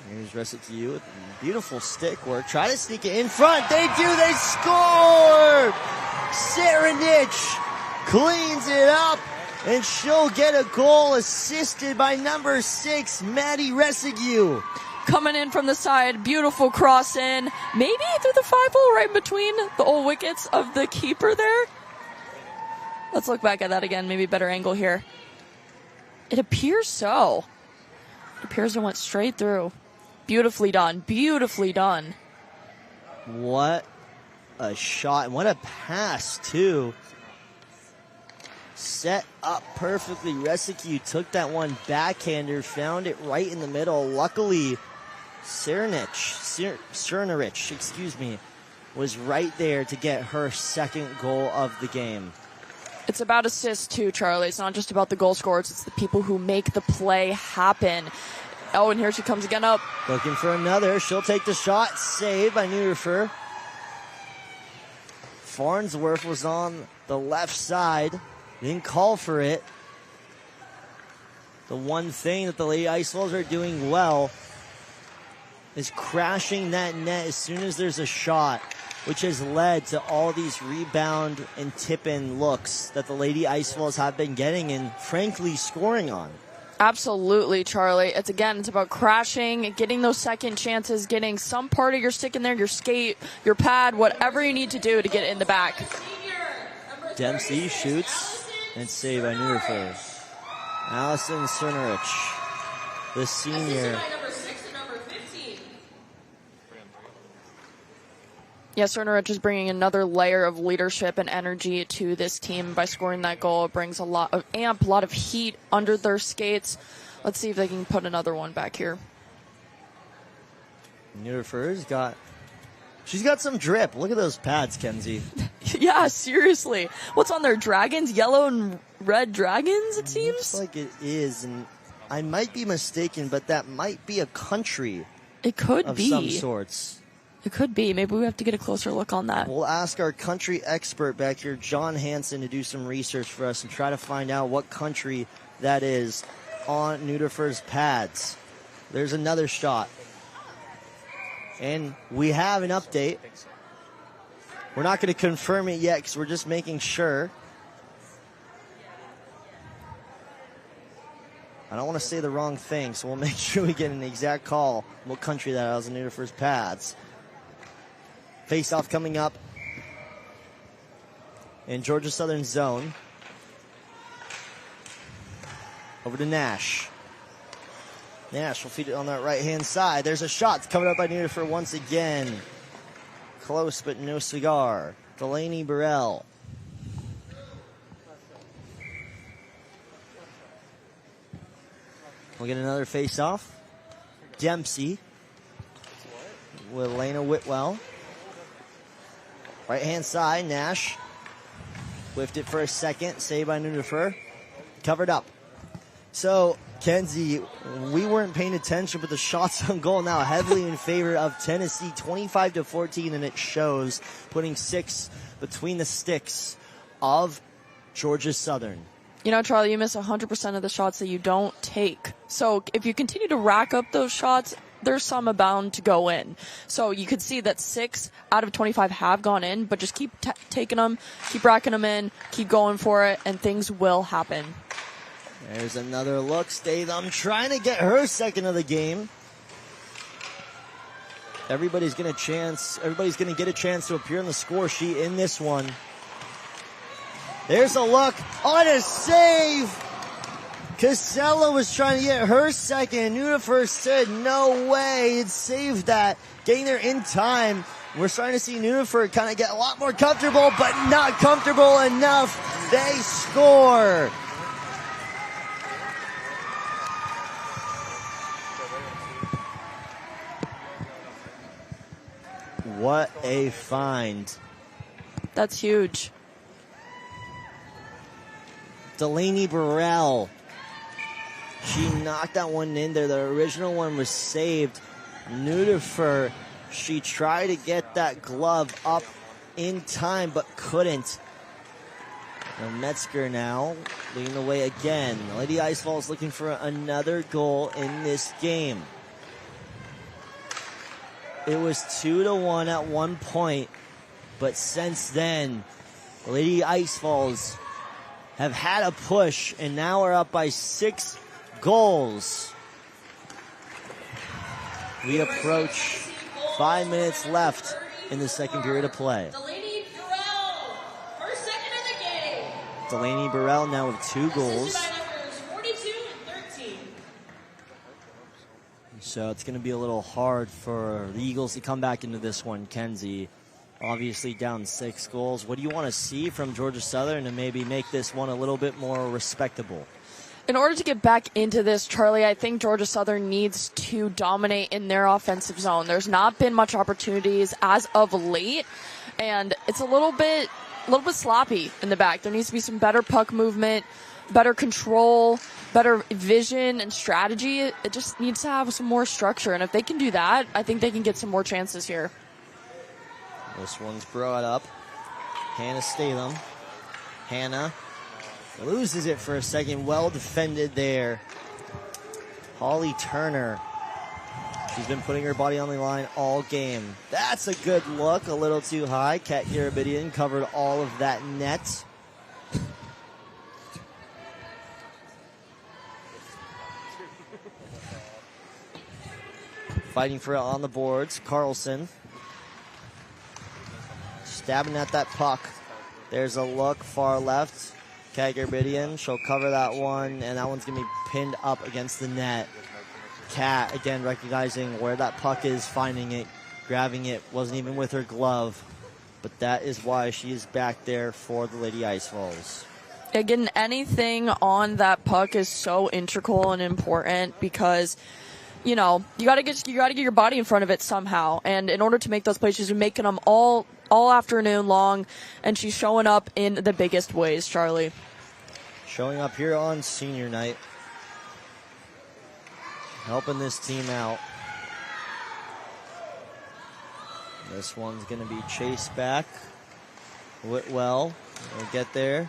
Here's Resick to you with beautiful stick work. Try to sneak it in front. They do. They score! Sarah Nitsch cleans it up, and she'll get a goal assisted by number 6, Maddie Resigue. Coming in from the side, beautiful cross in. Maybe through the 5-hole right between the old wickets of the keeper there. Let's look back at that again. Maybe better angle here. It appears so. It appears it went straight through. Beautifully done. Beautifully done. What a shot. And what a pass, too. Set up perfectly. Resigue took that one backhander, found it right in the middle. Luckily, Cernarich, was right there to get her second goal of the game. It's about assists, too, Charlie. It's not just about the goal scorers. It's the people who make the play happen. Oh, and here she comes again up. Looking for another. She'll take the shot. Saved by Nunifor. Farnsworth was on the left side. Didn't call for it. The one thing that the Lady Ice Balls are doing well is crashing that net as soon as there's a shot, which has led to all these rebound and tip-in looks that the Lady Ice Balls have been getting and, frankly, scoring on. Absolutely, Charlie. It's about crashing, getting those second chances, getting some part of your stick in there, your skate, your pad, whatever you need to do to get it in the back. Dempsey shoots and saved by Nunifor. Allison Cernarich, the senior. Yeah, Cernerich is bringing another layer of leadership and energy to this team by scoring that goal. It brings a lot of a lot of heat under their skates. Let's see if they can put another one back here. Nudifur's she's got some drip. Look at those pads, Kenzie. Yeah, seriously. What's on their dragons? Yellow and red dragons, it seems? Looks like it is, and I might be mistaken, but that might be a country. It could of be. some sorts. It could be. Maybe we have to get a closer look on that. We'll ask our country expert back here, John Hansen, to do some research for us and try to find out what country that is on Nudifur's pads. There's another shot. And we have an update. We're not going to confirm it yet because we're just making sure. I don't want to say the wrong thing, so we'll make sure we get an exact call what country that is on Nudifur's pads. Face-off coming up in Georgia Southern zone. Over to Nash. Nash will feed it on that right-hand side. There's a shot. It's covered up by Nudifur once again. Close, but no cigar. Delaney Burrell. We'll get another face-off. Dempsey with Elena Whitwell. Right-hand side, Nash. Whiffed it for a second. Saved by Nudifur. Covered up. So, Kenzie, we weren't paying attention, but the shots on goal now heavily in favor of Tennessee, 25-14, and it shows, putting 6 between the sticks of Georgia Southern. You know, Charlie, you miss 100% of the shots that you don't take. So if you continue to rack up those shots, there's some bound to go in. So you could see that 6 out of 25 have gone in, but just keep taking them, keep racking them in, keep going for it, and things will happen. There's another look. Statham trying to get her second of the game. Everybody's going to get a chance to appear on the score sheet in this one. There's a look on a save. Casella was trying to get her second. Nudifur said no way. It saved that. Getting there in time. We're starting to see Nudifur kind of get a lot more comfortable, but not comfortable enough. They score. What a find. That's huge. Delaney Burrell. She knocked that one in there. The original one was saved. Nudifur, she tried to get that glove up in time, but couldn't. And Metzger now leading the way again. Lady Ice Falls looking for another goal in this game. It was 2-1 at one point, but since then, Lady Ice Falls have had a push and now are up by 6 goals. We approach 5 minutes left in the second period of play. Delaney Burrell, her second of the game. Delaney Burrell now with 2 goals. Assisted by numbers 42 and 13. So it's going to be a little hard for the Eagles to come back into this one. Kenzie, obviously down 6 goals. What do you want to see from Georgia Southern to maybe make this one a little bit more respectable? In order to get back into this, Charlie, I think Georgia Southern needs to dominate in their offensive zone. There's not been much opportunities as of late, and it's a little bit sloppy in the back. There needs to be some better puck movement, better control, better vision and strategy. It just needs to have some more structure, and if they can do that, I think they can get some more chances here. This one's brought up. Hannah Statham. Hannah loses it for a second. Well defended there. Holly Turner. She's been putting her body on the line all game. That's a good look. A little too high. Kat Garabidian covered all of that net. Fighting for it on the boards. Carlson. Stabbing at that puck. There's a look far left. Kat Garabidian, she'll cover that one, and that one's going to be pinned up against the net. Kat, again, recognizing where that puck is, finding it, grabbing it, wasn't even with her glove. But that is why she is back there for the Lady Ice Falls. Again, anything on that puck is so integral and important because, you know, you gotta get your body in front of it somehow. And in order to make those plays, she's been making them all afternoon long, and she's showing up in the biggest ways, Charlie. Showing up here on senior night, helping this team out. This one's going to be chased back. Whitwell will get there.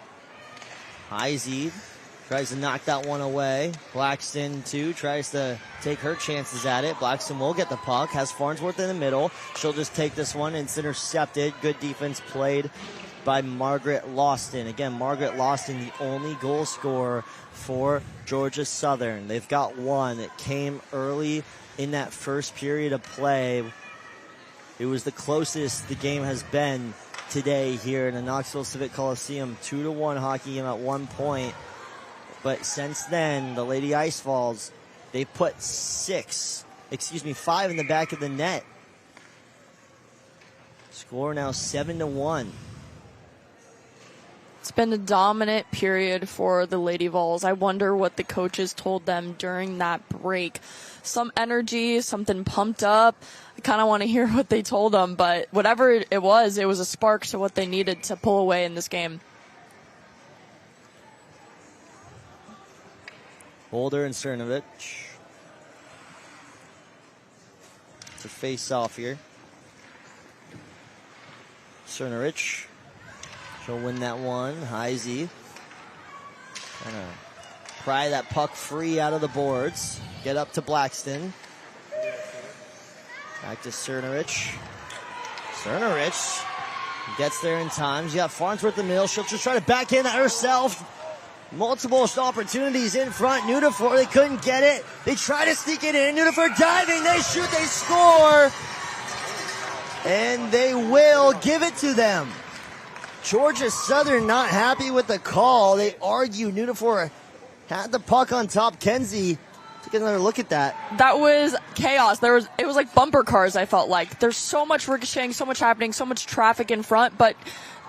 Heisey tries to knock that one away. Blackston, too, tries to take her chances at it. Blackston will get the puck. Has Farnsworth in the middle. She'll just take this one. It's intercepted. Good defense played by Margaret Lawston. Again, Margaret Lawston, the only goal scorer for Georgia Southern. They've got one. It came early in that first period of play. It was the closest the game has been today here in the Knoxville Civic Coliseum. 2-1 hockey game at one point. But since then, the Lady Ice Falls, they put 5 in the back of the net. Score now 7-1. It's been a dominant period for the Lady Vols. I wonder what the coaches told them during that break. Some energy, something pumped up. I kind of want to hear what they told them, but whatever it was a spark to what they needed to pull away in this game. Holder and Cernovich. It's a face-off here. Cernovich. She'll win that one. Heisey. Kind of pry that puck free out of the boards. Get up to Blackston. Back to Cernovich. Cernovich gets there in time. You got Farnsworth in the middle. She'll just try to backhand that herself. Multiple opportunities in front. Nudiford, they couldn't get it. They try to sneak it in. Nudiford diving. They shoot. They score. And they will give it to them. Georgia Southern not happy with the call. They argue. Nudiford had the puck on top. Kenzie, take another look at that. That was chaos. It was like bumper cars, I felt like. There's so much ricocheting, so much happening, so much traffic in front, but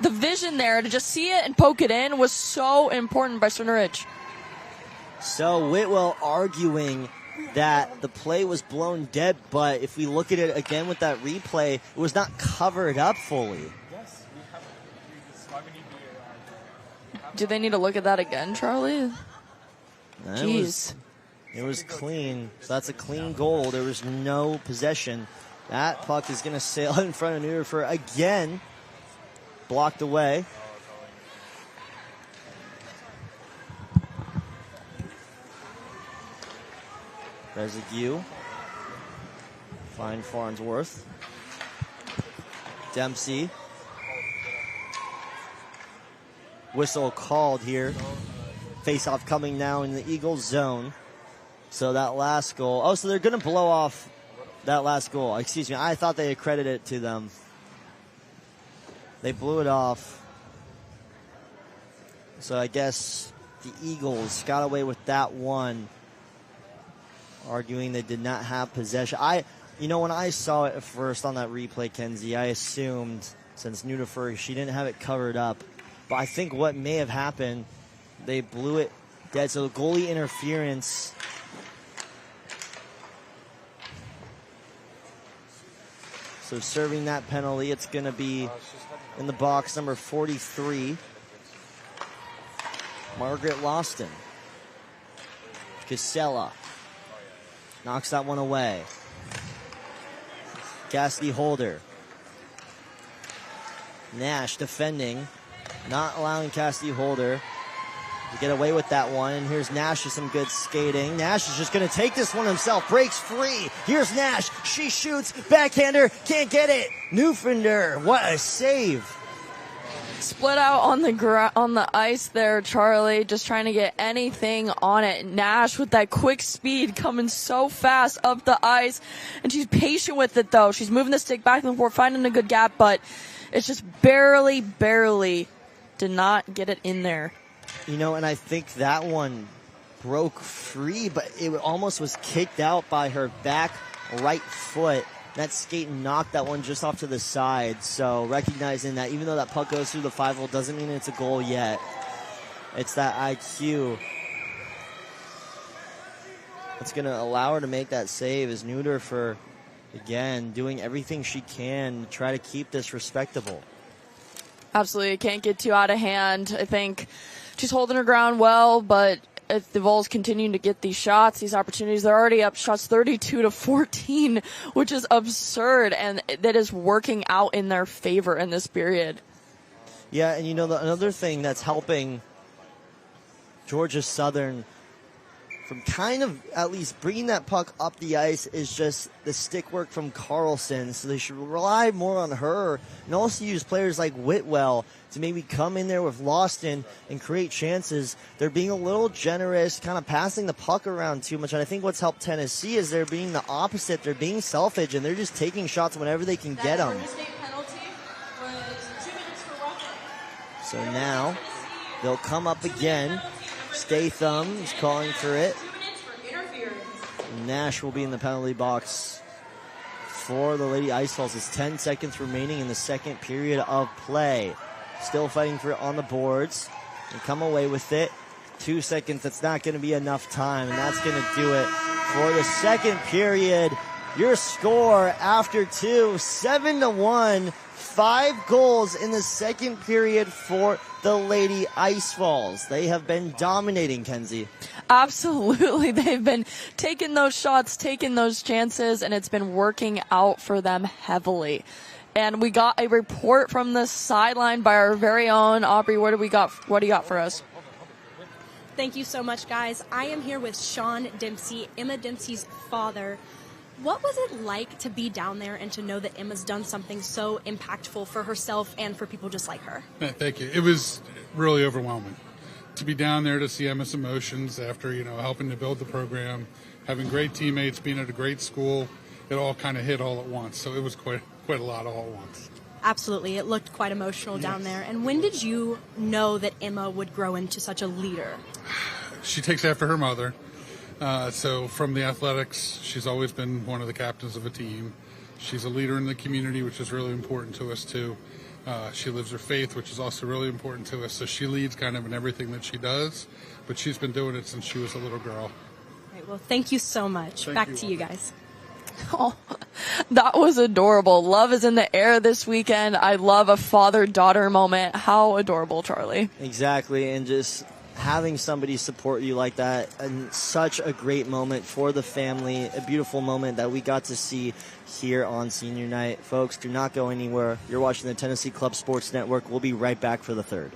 the vision there to just see it and poke it in was so important by Cernovich. So Whitwell arguing that the play was blown dead, but if we look at it again with that replay, it was not covered up fully. Do they need to look at that again, Charlie? Jeez. It was clean. So that's a clean goal. There was no possession. That puck is going to sail in front of Nudiford again. Blocked away. Residue. Find Farnsworth. Dempsey. Whistle called here. Face-off coming now in the Eagles zone. So that last goal. Oh, so they're going to blow off that last goal. Excuse me. I thought they accredited it to them. They blew it off. So I guess the Eagles got away with that one. Arguing they did not have possession. When I saw it at first on that replay, Kenzie, I assumed since Nudiford, she didn't have it covered up. But I think what may have happened, they blew it dead. So goalie interference. So serving that penalty, it's going to be in the box, number 43, Margaret Lawston. Casella knocks that one away. Cassidy Holder. Nash defending. Not allowing Cassidy Holder to get away with that one. And here's Nash with some good skating. Nash is just going to take this one himself. Breaks free. Here's Nash. She shoots. Backhander. Can't get it. Newfoundlander. What a save. Split out on the ice there, Charlie. Just trying to get anything on it. Nash with that quick speed coming so fast up the ice. And she's patient with it, though. She's moving the stick back and forth, finding a good gap. But it's just barely did not get it in there. And I think that one broke free, but it almost was kicked out by her back right foot. That skate knocked that one just off to the side. So recognizing that even though that puck goes through the 5-hole doesn't mean it's a goal yet. It's that IQ that's going to allow her to make that save. Is Neuter for, again, doing everything she can to try to keep this respectable. Absolutely. It can't get too out of hand. I think she's holding her ground well, but if the Vols continue to get these shots, these opportunities, they're already up shots 32-14, which is absurd, and that is working out in their favor in this period. Yeah, and another thing that's helping Georgia Southern from kind of at least bringing that puck up the ice is just the stick work from Carlson. So they should rely more on her and also use players like Whitwell to maybe come in there with Lawson and create chances. They're being a little generous, kind of passing the puck around too much. And I think what's helped Tennessee is they're being the opposite. They're being selfish, and they're just taking shots whenever they can get them. So now they'll come up again. Statham is calling for it. Nash will be in the penalty box for the Lady Ice Falls. It's 10 seconds remaining in the second period of play. Still fighting for it on the boards. And come away with it. 2 seconds, that's not going to be enough time, and that's going to do it for the second period. Your score after 2, 7-1. 5 goals in the second period for the Lady Ice Falls. They have been dominating, Kenzie. Absolutely. They've been taking those shots, taking those chances, and it's been working out for them heavily. And we got a report from the sideline by our very own Aubrey. What do you got for us? Thank you so much, guys. I am here with Sean Dempsey, Emma Dempsey's father. What was it like to be down there and to know that Emma's done something so impactful for herself and for people just like her? Thank you. It was really overwhelming to be down there, to see Emma's emotions after, helping to build the program, having great teammates, being at a great school. It all kind of hit all at once. So it was quite a lot all at once. Absolutely. It looked quite emotional down there. And when did you know that Emma would grow into such a leader? She takes after her mother. So from the athletics, she's always been one of the captains of a team. She's a leader in the community, which is really important to us too. She lives her faith, which is also really important to us. So she leads kind of in everything that she does, but she's been doing it since she was a little girl. Right, well, thank you so much. Back to you guys. Oh, that was adorable. Love is in the air this weekend. I love a father-daughter moment. How adorable, Charlie. Exactly, and just having somebody support you like that, and such a great moment for the family, a beautiful moment that we got to see here on senior night. Folks, do not go anywhere. You're watching the Tennessee Club Sports Network. We'll be right back for the third.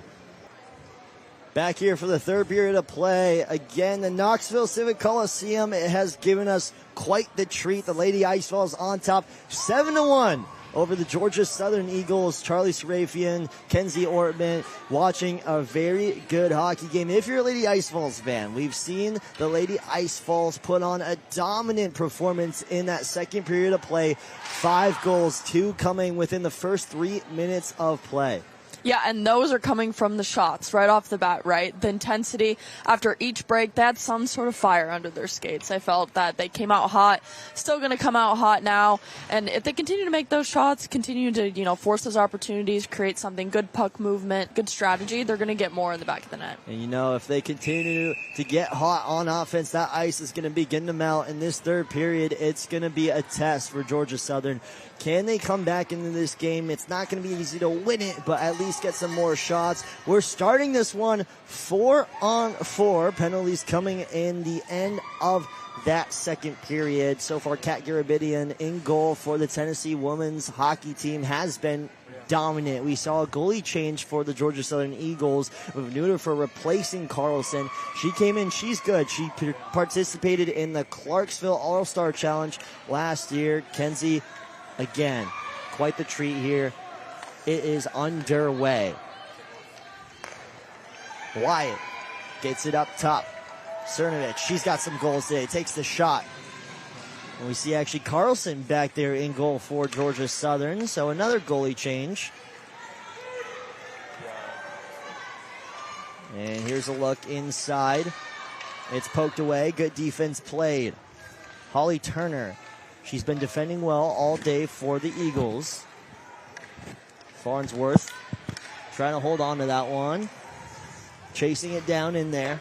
Back here for the third period of play. Again, the Knoxville Civic Coliseum, it has given us quite the treat. The Lady Ice Falls on top, 7-1. Over the Georgia Southern Eagles. Charlie Serafian, Kenzie Ortman, watching a very good hockey game. If you're a Lady Ice Falls fan, we've seen the Lady Ice Falls put on a dominant performance in that second period of play. 5 goals, 2 coming within the first 3 minutes of play. Yeah, and those are coming from the shots right off the bat, right? The intensity after each break, they had some sort of fire under their skates. I felt that they came out hot, still going to come out hot now. And if they continue to make those shots, continue to, force those opportunities, create something, good puck movement, good strategy, they're going to get more in the back of the net. And, if they continue to get hot on offense, that ice is going to begin to melt. In this third period, it's going to be a test for Georgia Southern. Can they come back into this game? It's not going to be easy to win it, but at least get some more shots. We're starting this one 4-on-4. Penalties coming in the end of that second period. So far, Kat Garabidian in goal for the Tennessee women's hockey team has been dominant. We saw a goalie change for the Georgia Southern Eagles with Neuter for replacing Carlson. She came in, she's good. She participated in the Clarksville All-Star Challenge last year. Kenzie, again, quite the treat here. It is underway. Wyatt gets it up top. Cernovich, she's got some goals today. Takes the shot. And we see actually Carlson back there in goal for Georgia Southern. So another goalie change. And here's a look inside. It's poked away. Good defense played. Holly Turner She's been defending well all day for the Eagles. Farnsworth trying to hold on to that one. Chasing it down in there.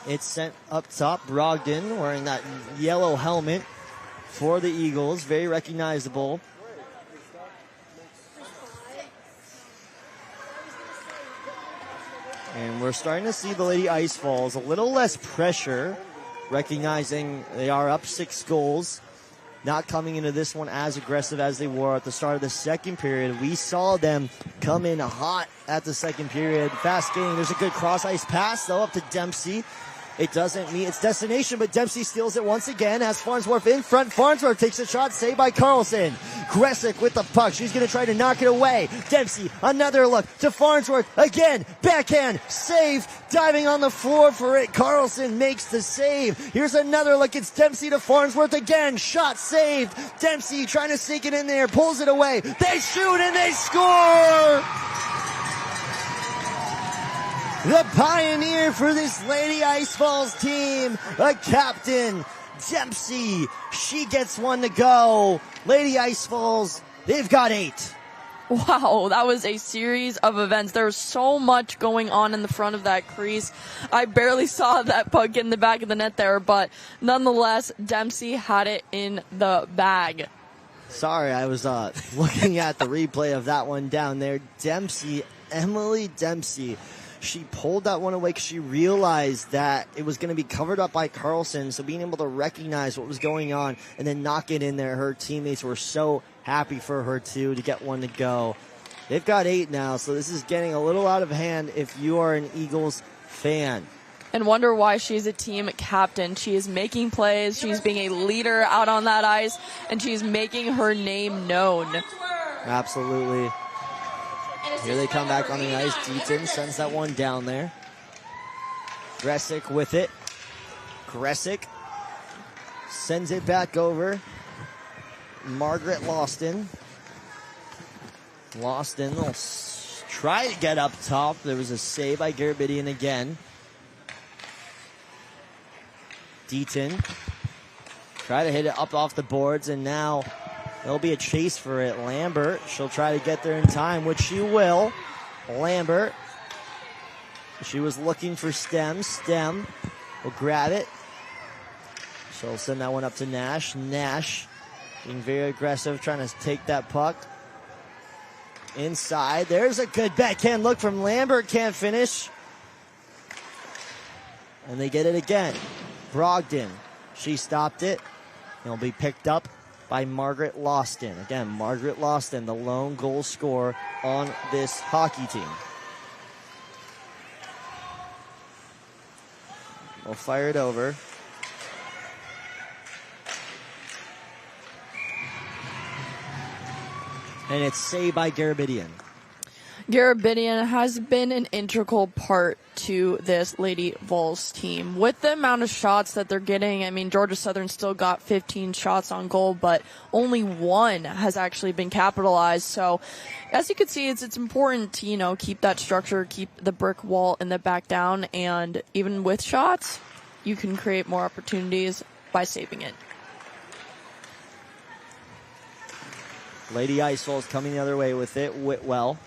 It's sent up top. Brogdon wearing that yellow helmet for the Eagles. Very recognizable. And we're starting to see the Lady Ice Falls a little less pressure, recognizing they are up 6 goals. Not coming into this one as aggressive as they were at the start of the second period. We saw them come in hot at the second period. Fast game. There's a good cross-ice pass, though, up to Dempsey. It doesn't meet its destination, but Dempsey steals it once again. Has Farnsworth in front. Farnsworth takes a shot, saved by Carlson. Gressick with the puck. She's going to try to knock it away. Dempsey, another look to Farnsworth. Again, backhand, save. Diving on the floor for it. Carlson makes the save. Here's another look. It's Dempsey to Farnsworth again. Shot saved. Dempsey trying to sink it in there. Pulls it away. They shoot and they score! The pioneer for this Lady Ice Falls team, a captain, Dempsey. She gets one to go. Lady Ice Falls, they've got 8. Wow, that was a series of events. There was so much going on in the front of that crease. I barely saw that puck in the back of the net there, but nonetheless, Dempsey had it in the bag. Sorry, I was looking at the replay of that one down there. Dempsey, Emily Dempsey. She pulled that one away because she realized that it was going to be covered up by Carlson. So being able to recognize what was going on and then knock it in there, her teammates were so happy for her too to get one to go. They've got 8 now, so this is getting a little out of hand if you are an Eagles fan. And wonder why she's a team captain. She is making plays. She's being a leader out on that ice, and she's making her name known. Absolutely. Here they come back on the ice. Deaton sends that one down there. Gressick with it. Gressick sends it back over. Margaret Loston. Loston will try to get up top. There was a save by Garabedian again. Deaton try to hit it up off the boards, and now there'll be a chase for it. Lambert, she'll try to get there in time, which she will. Lambert, she was looking for Stem. Stem will grab it. She'll send that one up to Nash. Nash being very aggressive, trying to take that puck. Inside, there's a good backhand look from Lambert, can't finish. And they get it again. Brogdon, she stopped it. It'll be picked up by Margaret Loston. Again, Margaret Loston, the lone goal scorer on this hockey team. We'll fire it over. And it's saved by Garabedian. Garabedian has been an integral part to this Lady Vols team. With the amount of shots that they're getting, I mean, Georgia Southern still got 15 shots on goal, but only 1 has actually been capitalized. So, as you can see, it's important to, keep that structure, keep the brick wall in the back down, and even with shots, you can create more opportunities by saving it. Lady Ice Falls coming the other way with it. Whitwell.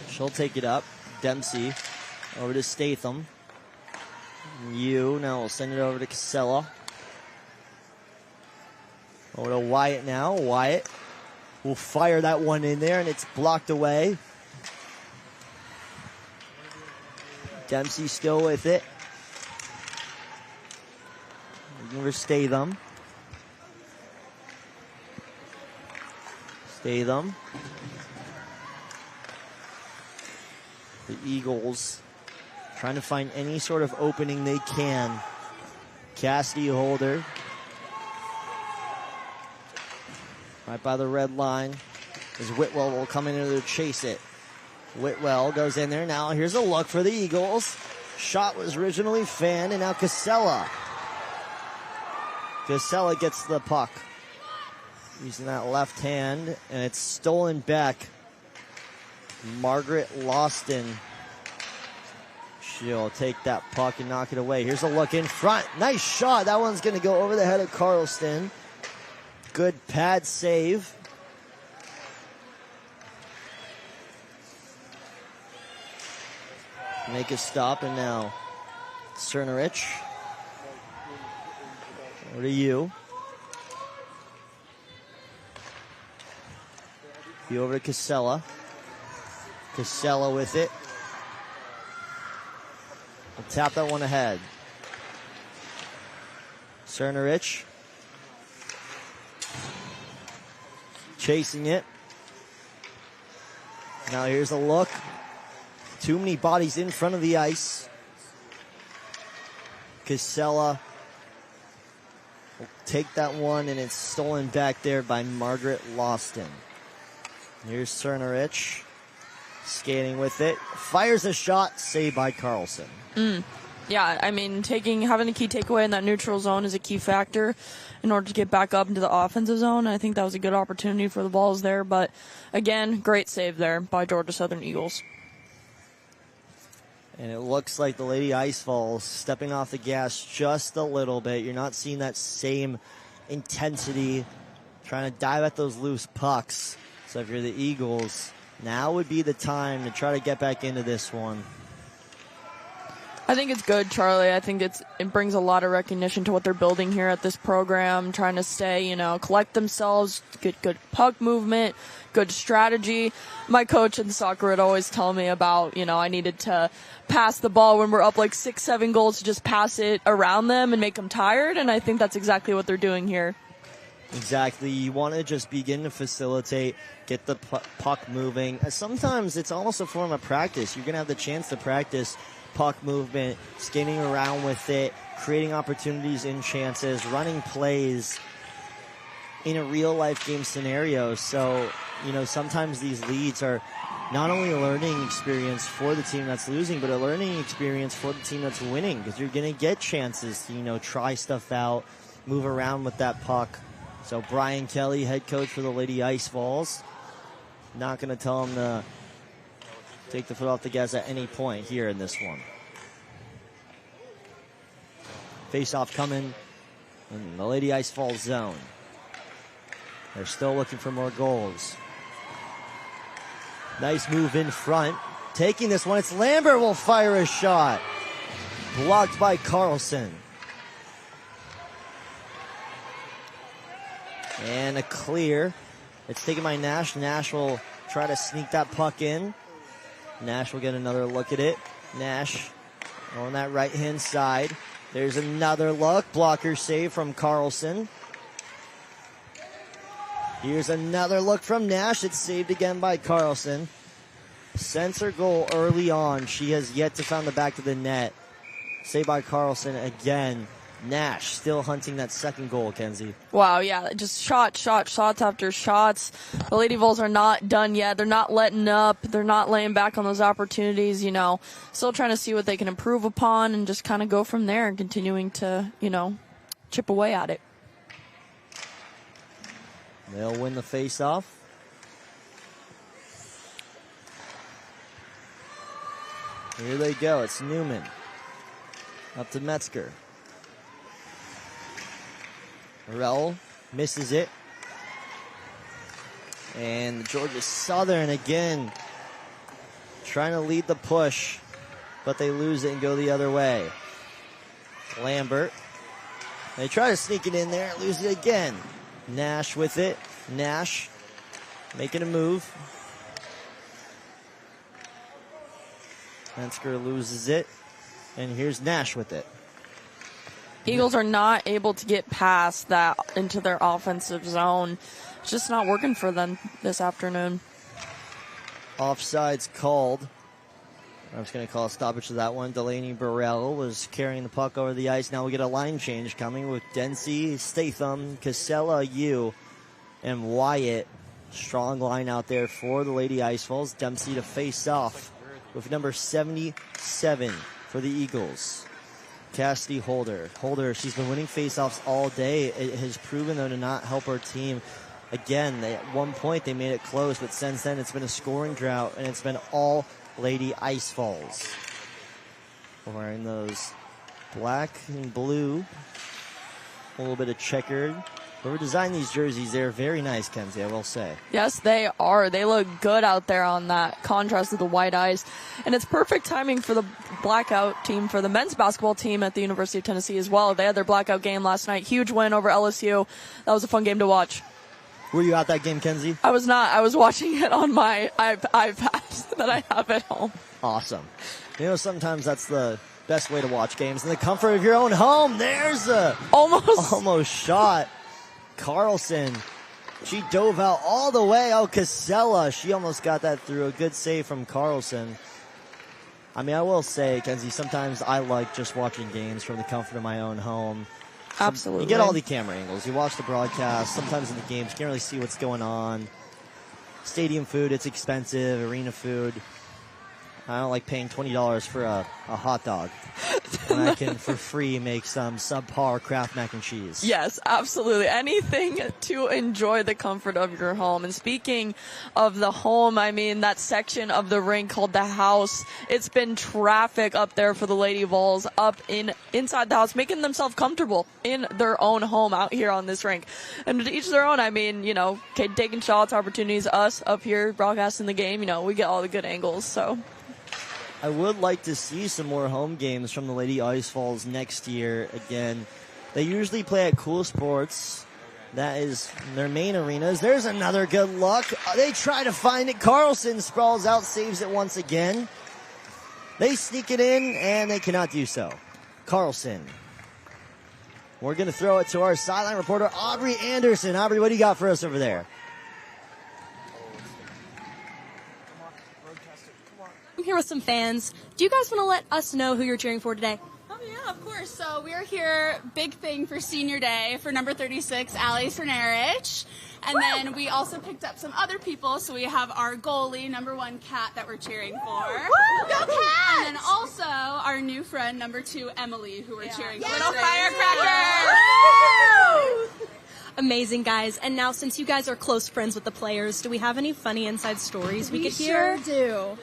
She'll take it up. Dempsey over to Statham. Now we'll send it over to Casella. Over to Wyatt now. Wyatt will fire that one in there, and it's blocked away. Dempsey still with it. Looking for Statham. Statham. The Eagles trying to find any sort of opening they can. Cassidy Holder. Right by the red line. As Whitwell will come in there to chase it. Whitwell goes in there. Now here's a look for the Eagles. Shot was originally fanned, and now Casella. Casella gets the puck. Using that left hand, and it's stolen back. Margaret Loston. She'll take that puck and knock it away. Here's a look in front. Nice shot. That one's going to go over the head of Carlson. Good pad save. Make a stop, and now Cernarich. Over to you. You over to Casella. Casella with it. We'll tap that one ahead. Cernarich. Chasing it. Now here's a look. Too many bodies in front of the ice. Casella will take that one, and it's stolen back there by Margaret Lawston. Here's Cernarich skating with it. Fires a shot, saved by Carlson. Yeah, I mean, having a key takeaway in that neutral zone is a key factor in order to get back up into the offensive zone. I think that was a good opportunity for the Vols there, but again, great save there by Georgia Southern Eagles. And it looks like the Lady Ice Vols stepping off the gas just a little bit. You're not seeing that same intensity, trying to dive at those loose pucks. So if you're the Eagles, now would be the time to try to get back into this one. I think it's good, Charlie. I think it brings a lot of recognition to what they're building here at this program, trying to stay, collect themselves, get good puck movement, good strategy. My coach in soccer would always tell me about, I needed to pass the ball when we're up like 6-7 goals, to just pass it around them and make them tired, and I think that's exactly what they're doing here. Exactly. You want to just begin to facilitate, get the puck moving. Sometimes it's almost a form of practice. You're going to have the chance to practice puck movement, skating around with it, creating opportunities in chances, running plays in a real-life game scenario. So, sometimes these leads are not only a learning experience for the team that's losing, but a learning experience for the team that's winning, because you're going to get chances to, try stuff out, move around with that puck. So Brian Kelly, head coach for the Lady Ice Vols, not going to tell him to take the foot off the gas at any point here in this one. Face-off coming in the Lady Ice Vols zone. They're still looking for more goals. Nice move in front. Taking this one, it's Lambert will fire a shot. Blocked by Carlson. And a clear. It's taken by Nash. Nash will try to sneak that puck in. Nash will get another look at it. Nash on that right-hand side. There's another look. Blocker save from Carlson. Here's another look from Nash. It's saved again by Carlson. Sensor goal early on. She has yet to find the back of the net. Saved by Carlson again. Nash still hunting that second goal, Kenzie. Wow, yeah, just shots after shots. The Lady Vols are not done yet. They're not letting up. They're not laying back on those opportunities, Still trying to see what they can improve upon and just kind of go from there and continuing to, chip away at it. They'll win the face-off. Here they go. It's Newman. Up to Metzger. Morell misses it. And Georgia Southern again trying to lead the push, but they lose it and go the other way. Lambert. They try to sneak it in there, lose it again. Nash with it. Nash making a move. Metzger loses it. And here's Nash with it. Eagles are not able to get past that into their offensive zone. It's just not working for them this afternoon. Offside's called. I'm just going to call a stoppage to that one. Delaney Burrell was carrying the puck over the ice. Now we get a line change coming with Dempsey, Statham, Casella, Yu, and Wyatt. Strong line out there for the Lady Ice Vols. Dempsey to face off with number 77 for the Eagles. Cassidy Holder. She's been winning faceoffs all day. It has proven, though, to not help her team. Again, at one point they made it close, but since then it's been a scoring drought, and it's been all Lady Ice Vols. wearing those black and blue, a little bit of checkered. Whoever designed these jerseys, they're very nice, Kenzie, I will say. Yes, they are. They look good out there on that contrast of the white ice. And it's perfect timing for the blackout team, for the men's basketball team at the University of Tennessee as well. They had their blackout game last night. Huge win over LSU. That was a fun game to watch. Were you at that game, Kenzie? I was not. I was watching it on my iPad that I have at home. Awesome. You know, sometimes that's the best way to watch games in the comfort of your own home. There's a almost shot. Carlson, she dove out all the way. Oh, Casella, she almost got that through. A good save from Carlson. I mean, I will say, Kenzie, sometimes I like just watching games from the comfort of my own home. Absolutely. You get all the camera angles. You watch the broadcast. Sometimes in the games, you can't really see what's going on. Stadium food, it's expensive. Arena food. I don't like paying $20 for a hot dog when I can, for free, make some subpar Kraft mac and cheese. Yes, absolutely. Anything to enjoy the comfort of your home. And speaking of the home, I mean, that section of the rink called the house, it's been traffic up there for the Lady Vols up inside the house, making themselves comfortable in their own home out here on this rink. And to each their own, I mean, you know, taking shots, opportunities, us up here broadcasting the game, you know, we get all the good angles, so... I would like to see some more home games from the Lady Ice Falls next year. Again, they usually play at Cool Sports. That is their main arenas. There's another good look. They try to find it. Carlson sprawls out, saves it once again. They sneak it in, and they cannot do so. Carlson. We're going to throw it to our sideline reporter, Aubrey Anderson. Aubrey, what do you got for us over there? I'm here with some fans. Do you guys want to let us know who you're cheering for today? Oh, yeah, of course. So we're here, big thing for Senior Day for number 36, Ali Cernarich. And then we also picked up some other people. So we have our goalie, number 1, Kat, that we're cheering for. Woo! Go Kat! And then also our new friend, number 2, Emily, who we're cheering for. Little Firecracker! Amazing, guys. And now, since you guys are close friends with the players, do we have any funny inside stories we could hear? Sure do.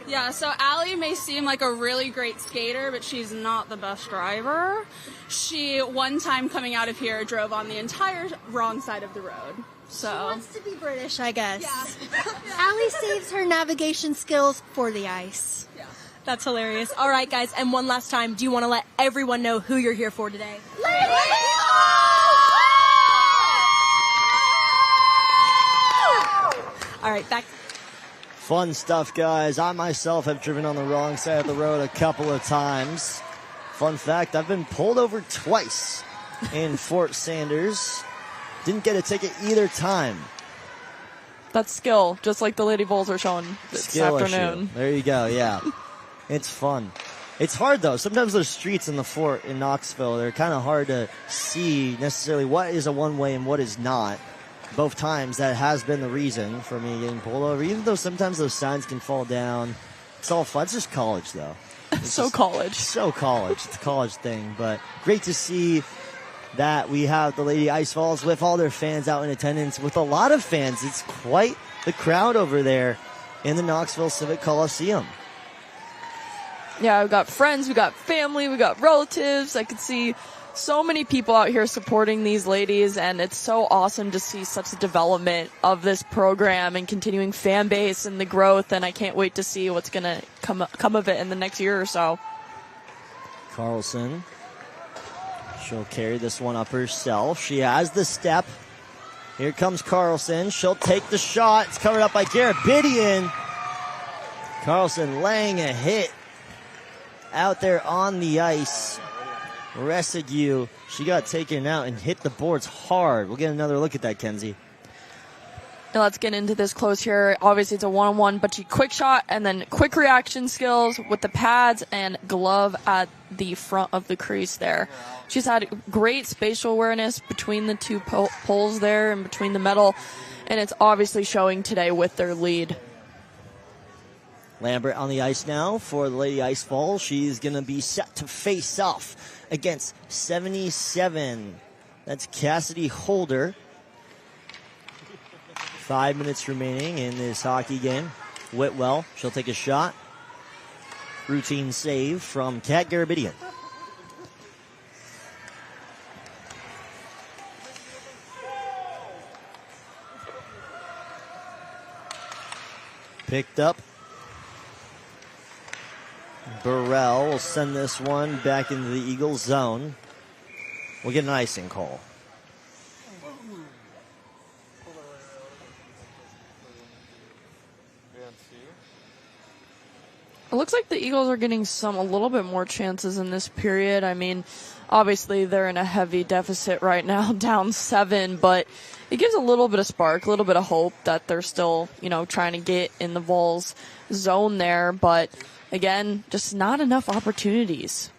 Yeah, so Allie may seem like a really great skater, but she's not the best driver. She, one time coming out of here, drove on the entire wrong side of the road. So She wants to be British, I guess. Yeah. Allie saves her navigation skills for the ice. Yeah. That's hilarious. All right, guys, and one last time, do you want to let everyone know who you're here for today? All right, back. Fun stuff, guys. I myself have driven on the wrong side of the road a couple of times. Fun fact, I've been pulled over twice in Fort Sanders. Didn't get a ticket either time. That's skill, just like the Lady Vols are showing this Skill afternoon. issue. There you go, yeah. It's fun. It's hard, though. Sometimes those streets in the fort in Knoxville, they're kind of hard to see necessarily what is a one-way and what is not. Both times, that has been the reason for me getting pulled over, even though sometimes those signs can fall down. It's all fun. It's just college, though. It's So college. So college. It's a college thing, but great to see that we have the Lady Ice Falls with all their fans out in attendance, with a lot of fans. It's quite the crowd over there in the Knoxville Civic Coliseum. Yeah, we've got friends, we got family, we got relatives. I could see so many people out here supporting these ladies, and it's so awesome to see such a development of this program and continuing fan base and the growth, and I can't wait to see what's going to come of it in the next year or so. Carlson. She'll carry this one up herself. She has the step. Here comes Carlson. She'll take the shot. It's covered up by Garabedian. Carlson laying a hit out there on the ice. Rescue. She got taken out and hit the boards hard. We'll get another look at that, Kenzie. Now let's get into this close here. Obviously, it's a one-on-one, but she quick shot and then quick reaction skills with the pads and glove at the front of the crease there. She's had great spatial awareness between the two poles there and between the metal, and it's obviously showing today with their lead. Lambert on the ice now for the Lady Ice Falls. She's going to be set to face off against 77. That's Cassidy Holder. 5 minutes remaining in this hockey game. Whitwell, she'll take a shot. routine save from Kat Garabidian. Picked up. Burrell will send this one back into the Eagles zone. We'll get an icing call. It looks like the Eagles are getting a little bit more chances in this period. I mean, obviously they're in a heavy deficit right now, down 7, but it gives a little bit of spark, a little bit of hope that they're still, trying to get in the Vols zone there. But again, just not enough opportunities.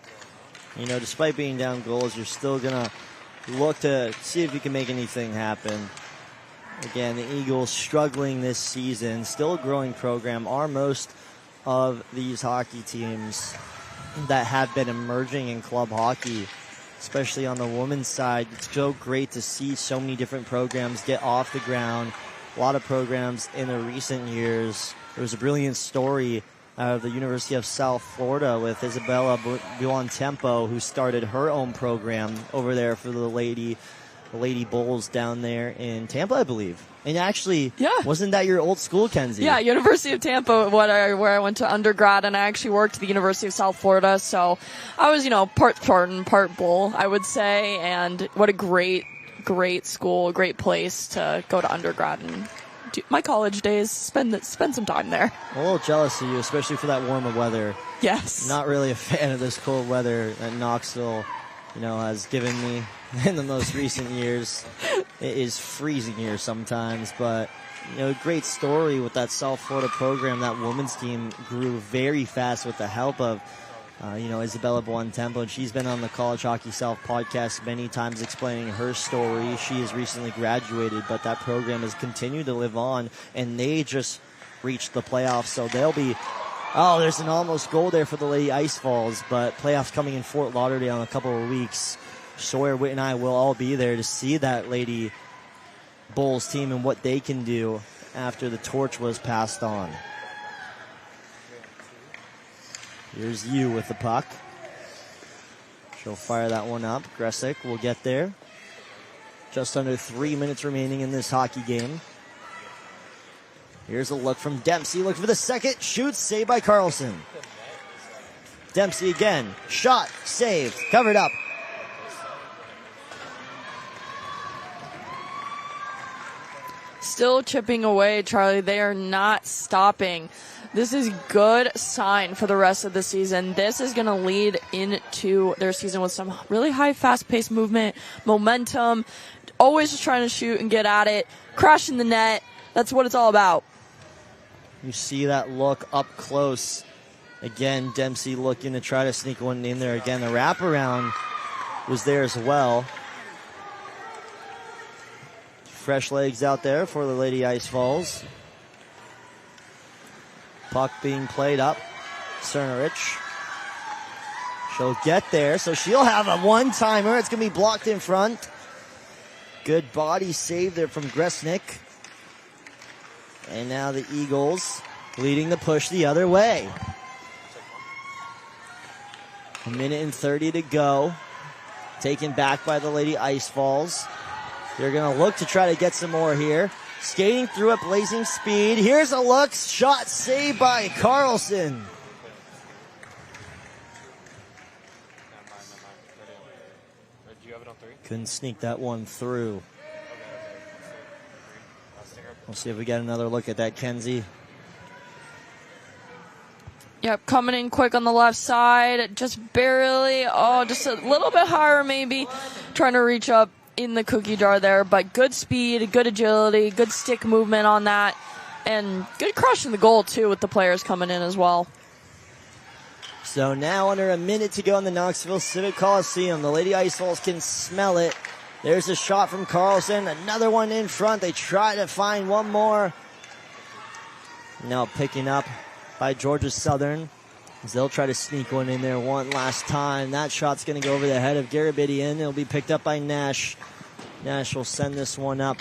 Despite being down goals, you're still going to look to see if you can make anything happen. Again, the Eagles struggling this season, still a growing program, are most of these hockey teams that have been emerging in club hockey, especially on the women's side. It's so great to see so many different programs get off the ground. A lot of programs in the recent years. There was a brilliant story out of the University of South Florida with Isabella Buontempo, who started her own program over there for the Lady Bulls down there in Tampa, I believe. And actually, wasn't that your old school, Kenzie? Yeah, University of Tampa, where I went to undergrad, and I actually worked at the University of South Florida. So I was, part Spartan, part Bull, I would say. And what a great school, great place to go to undergrad and do my college days. Spend some time there. I'm a little jealous of you, especially for that warmer weather. Yes. Not really a fan of this cold weather that Knoxville, has given me in the most recent years. It is freezing here sometimes, but great story with that South Florida program. That women's team grew very fast with the help of Isabella Buontempo, and she's been on the College Hockey South podcast many times explaining her story. She has recently graduated, but that program has continued to live on, and they just reached the playoffs, so they'll be there's an almost goal there for the Lady Ice Falls, but playoffs coming in Fort Lauderdale in a couple of weeks. Sawyer, Witt, and I will all be there to see that Lady Bulls team and what they can do after the torch was passed on. Here's you with the puck. She'll fire that one up. Gressick will get there. Just under 3 minutes remaining in this hockey game. Here's a look from Dempsey. Looking for the second. Shoots. Saved by Carlson. Dempsey again. Shot. Saved. Covered up. Still chipping away, Charlie. They are not stopping. This is good sign for the rest of the season. This is going to lead into their season with some really high, fast-paced movement, momentum, always just trying to shoot and get at it, crashing the net. That's what it's all about. You see that look up close. Again, Dempsey looking to try to sneak one in there. Again, the wraparound was there as well. Fresh legs out there for the Lady Ice Falls. Puck being played up. Cernarich. She'll get there, so she'll have a one-timer. It's going to be blocked in front. Good body save there from Gressick. And now the Eagles leading the push the other way. 1:30 to go. Taken back by the Lady Ice Falls. They're going to look to try to get some more here. Skating through at blazing speed. Here's a look. Shot saved by Carlson. Couldn't sneak that one through. We'll see if we get another look at that, Kenzie. Yep, coming in quick on the left side. Just barely. Just a little bit higher maybe. Trying to reach up in the cookie jar there, but good speed, good agility, good stick movement on that, and good crush in the goal too with the players coming in as well. So now under a minute to go in the Knoxville Civic Coliseum. The Lady Ice Falls can smell it. There's a shot from Carlson, another one in front. They try to find one more. Now picking up by Georgia Southern as they'll try to sneak one in there one last time. That shot's going to go over the head of Garabidian. It'll be picked up by Nash. Nash will send this one up.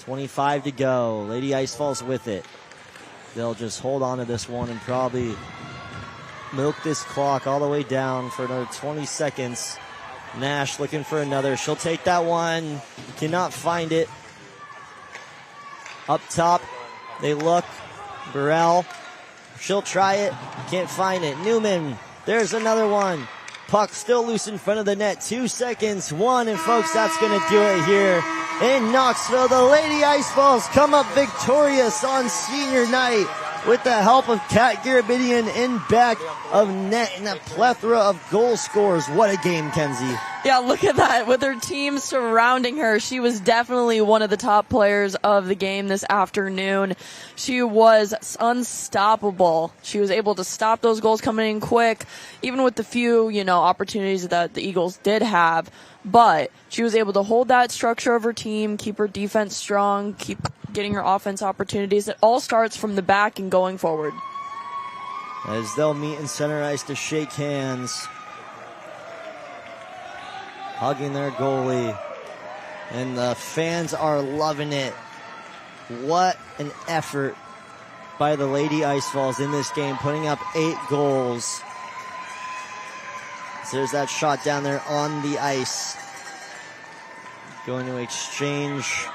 25 to go. Lady Ice Falls with it. They'll just hold on to this one and probably milk this clock all the way down for another 20 seconds. Nash looking for another. She'll take that one. Cannot find it. Up top, they look. Burrell, she'll try it. Can't find it. Newman, there's another one. Puck still loose in front of the net. 2 seconds. One, and folks, that's going to do it here in Knoxville. The Lady Ice Balls come up victorious on senior night with the help of Kat Garabedian in back of net and a plethora of goal scorers. What a game, Kenzie. Yeah, look at that. With her team surrounding her, she was definitely one of the top players of the game this afternoon. She was unstoppable. She was able to stop those goals coming in quick, even with the few, opportunities that the Eagles did have. But she was able to hold that structure of her team, keep her defense strong, keep getting her offense opportunities. It all starts from the back and going forward. As they'll meet in center ice to shake hands. Hugging their goalie. And the fans are loving it. What an effort by the Lady Ice Balls in this game, putting up 8 goals. So there's that shot down there on the ice. Going to exchange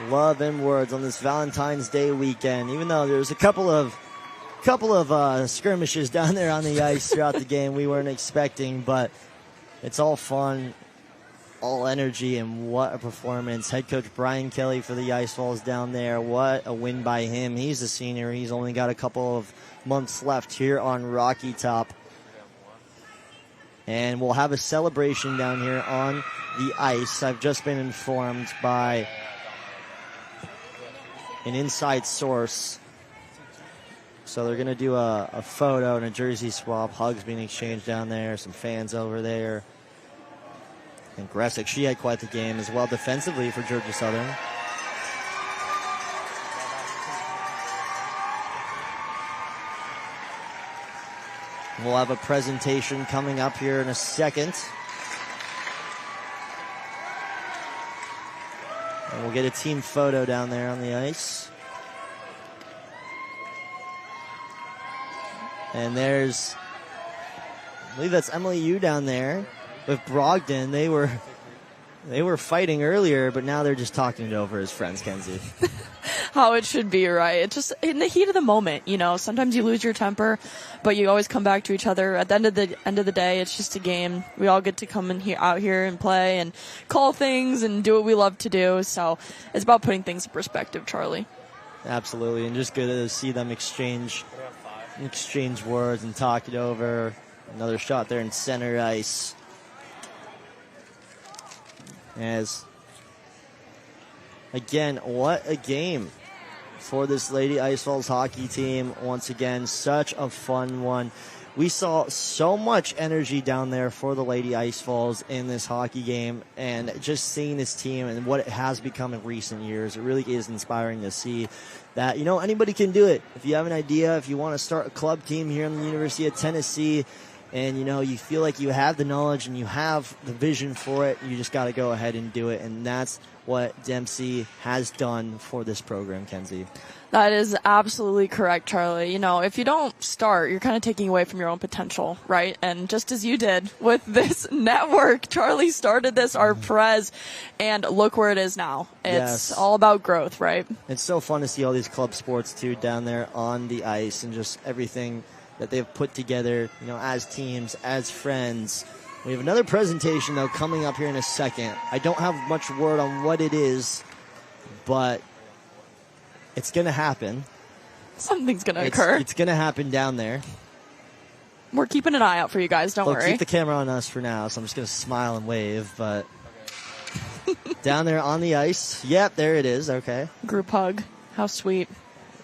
love and words on this Valentine's Day weekend. Even though there's a couple of skirmishes down there on the ice throughout the game we weren't expecting, but it's all fun, all energy, and what a performance. Head coach Brian Kelly for the Ice Balls down there. What a win by him. He's a senior. He's only got a couple of months left here on Rocky Top. And we'll have a celebration down here on the ice. I've just been informed by an inside source. So they're going to do a photo and a jersey swap. Hugs being exchanged down there. Some fans over there. And Gressick, she had quite the game as well defensively for Georgia Southern. We'll have a presentation coming up here in a second. And we'll get a team photo down there on the ice. And there's, I believe that's Emily Yu down there with Brogdon. They were fighting earlier, but now they're just talking it over as friends, Kenzie. How it should be, right? It's just in the heat of the moment, sometimes you lose your temper, but you always come back to each other. At the end of the day, it's just a game. We all get to come out here and play and call things and do what we love to do. So it's about putting things in perspective, Charlie. Absolutely, and just good to see them exchange words and talk it over. Another shot there in center ice. As again, what a game for this Lady Ice Balls hockey team. Once again, such a fun one. We saw so much energy down there for the Lady Ice Balls in this hockey game, and just seeing this team and what it has become in recent years, it really is inspiring to see that, anybody can do it. If you have an idea, if you want to start a club team here in the University of Tennessee, and you feel like you have the knowledge and you have the vision for it, you just got to go ahead and do it. And that's what Dempsey has done for this program, Kenzie. That is absolutely correct, Charlie. If you don't start, you're kind of taking away from your own potential, right? And just as you did with this network, Charlie started this, our Prez, and look where it is now. It's all about growth, right? It's so fun to see all these club sports, too, down there on the ice and just everything that they've put together, as teams, as friends. We have another presentation, though, coming up here in a second. I don't have much word on what it is, but it's going to happen. Something's going to occur. It's going to happen down there. We're keeping an eye out for you guys. Don't worry. Keep the camera on us for now, so I'm just going to smile and wave. But down there on the ice. Yep, there it is. Okay. Group hug. How sweet.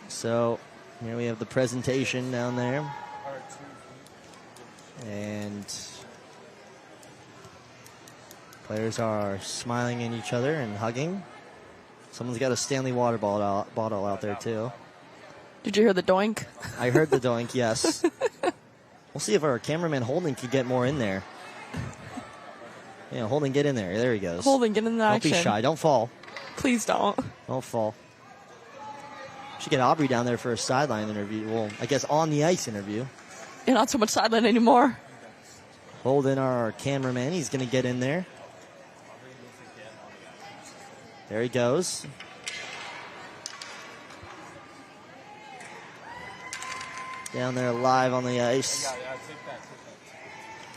So here we have the presentation down there. And players are smiling at each other and hugging. Someone's got a Stanley water bottle out there, too. Did you hear the doink? I heard the doink, yes. We'll see if our cameraman Holden can get more in there. Yeah, Holden, get in there. There he goes. Holden, get in the action. Don't be shy. Don't fall. Please don't. Don't fall. Should get Aubrey down there for a sideline interview. Well, I guess on the ice interview. not so much sideline anymore. Holden, our cameraman, he's going to get in there. There he goes. Down there live on the ice.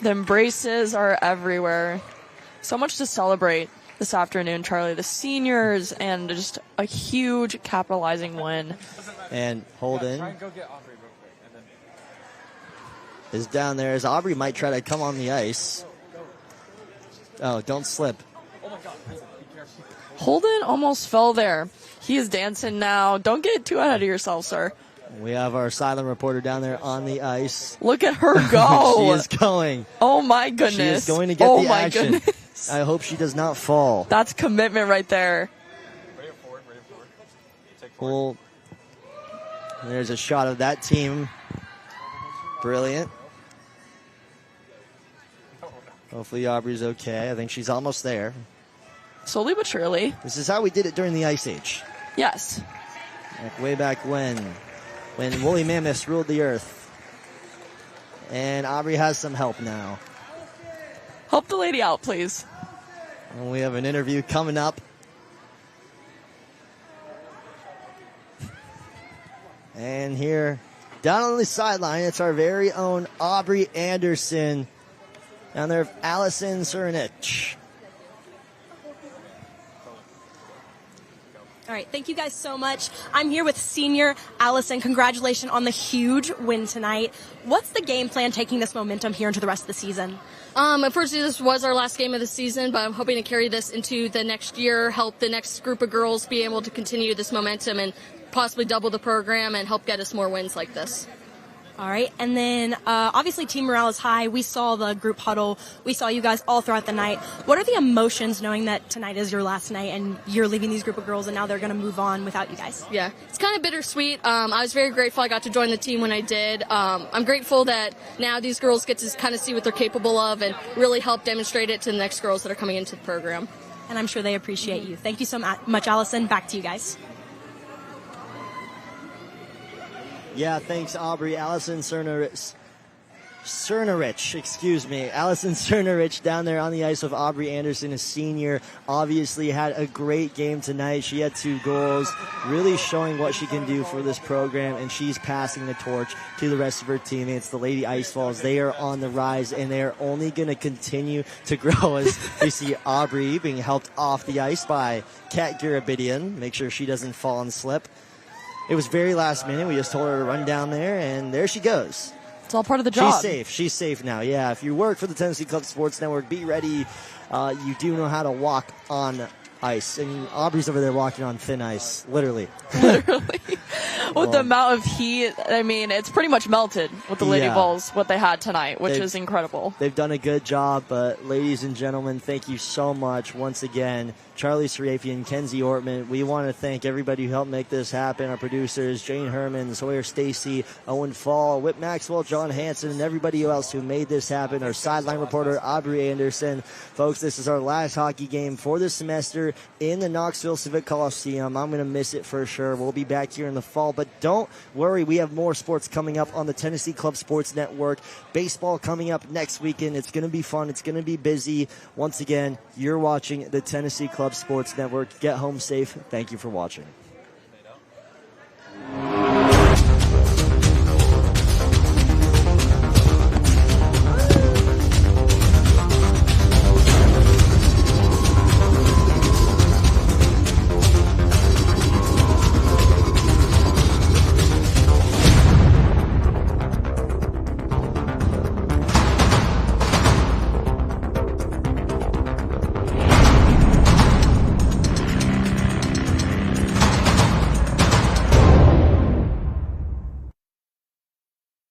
The embraces are everywhere. So much to celebrate this afternoon, Charlie. The seniors and just a huge capitalizing win. And Holden is down there as Aubrey might try to come on the ice. Oh, don't slip. Holden almost fell there. He is dancing now. Don't get too ahead of yourself, sir. We have our silent reporter down there on the ice. Look at her go. She is going. Oh, my goodness. She is going to get the action. Goodness. I hope she does not fall. That's commitment right there. Ready forward. Take Well, forward. there's a shot of that team. Brilliant. Hopefully Aubrey's okay. I think she's almost there. Slowly but surely. This is how we did it during the Ice Age. Yes. Like way back when woolly mammoths ruled the earth. And Aubrey has some help now. Help the lady out, please. And we have an interview coming up. And here, down on the sideline, it's our very own Aubrey Anderson. Down there, Allison Cernich. All right, thank you guys so much. I'm here with senior Allison. Congratulations on the huge win tonight. What's the game plan taking this momentum here into the rest of the season? Unfortunately, this was our last game of the season, but I'm hoping to carry this into the next year, help the next group of girls be able to continue this momentum and possibly double the program and help get us more wins like this. All right, and then obviously team morale is high. We saw the group huddle. We saw you guys all throughout the night. What are the emotions knowing that tonight is your last night and you're leaving these group of girls and now they're going to move on without you guys? Yeah, it's kind of bittersweet. I was very grateful I got to join the team when I did. I'm grateful that now these girls get to kind of see what they're capable of and really help demonstrate it to the next girls that are coming into the program. And I'm sure they appreciate you. Thank you so much, Allison. Back to you guys. Yeah, thanks, Aubrey. Allison Cernich, excuse me. Allison Cernich down there on the ice with Aubrey Anderson, a senior. Obviously had a great game tonight. She had 2 goals, really showing what she can do for this program, and she's passing the torch to the rest of her teammates. The Lady Ice Falls, they are on the rise, and they are only going to continue to grow as we see Aubrey being helped off the ice by Kat Garabidian. Make sure she doesn't fall and slip. It was very last minute. We just told her to run down there, and there she goes. It's all part of the job. She's safe. She's safe now. Yeah, if you work for the Tennessee Club Sports Network, be ready. You do know how to walk on ice. And Aubrey's over there walking on thin ice, literally. With the amount of heat, I mean, it's pretty much melted with the Lady Vols, what they had tonight, which is incredible. They've done a good job, but ladies and gentlemen, thank you so much once again. Charlie Serafian, Kenzie Ortman, we want to thank everybody who helped make this happen. Our producers, Jane Herman, Sawyer Stacy, Owen Fall, Whit Maxwell, John Hansen, and everybody else who made this happen. Our sideline reporter, Aubrey Anderson. Folks, this is our last hockey game for the semester in the Knoxville Civic Coliseum. I'm going to miss it for sure. We'll be back here in the fall, but don't worry. We have more sports coming up on the Tennessee Club Sports Network. Baseball coming up next weekend. It's going to be fun. It's going to be busy. Once again, you're watching the Tennessee Club Sports Network. Get home safe. Thank you for watching.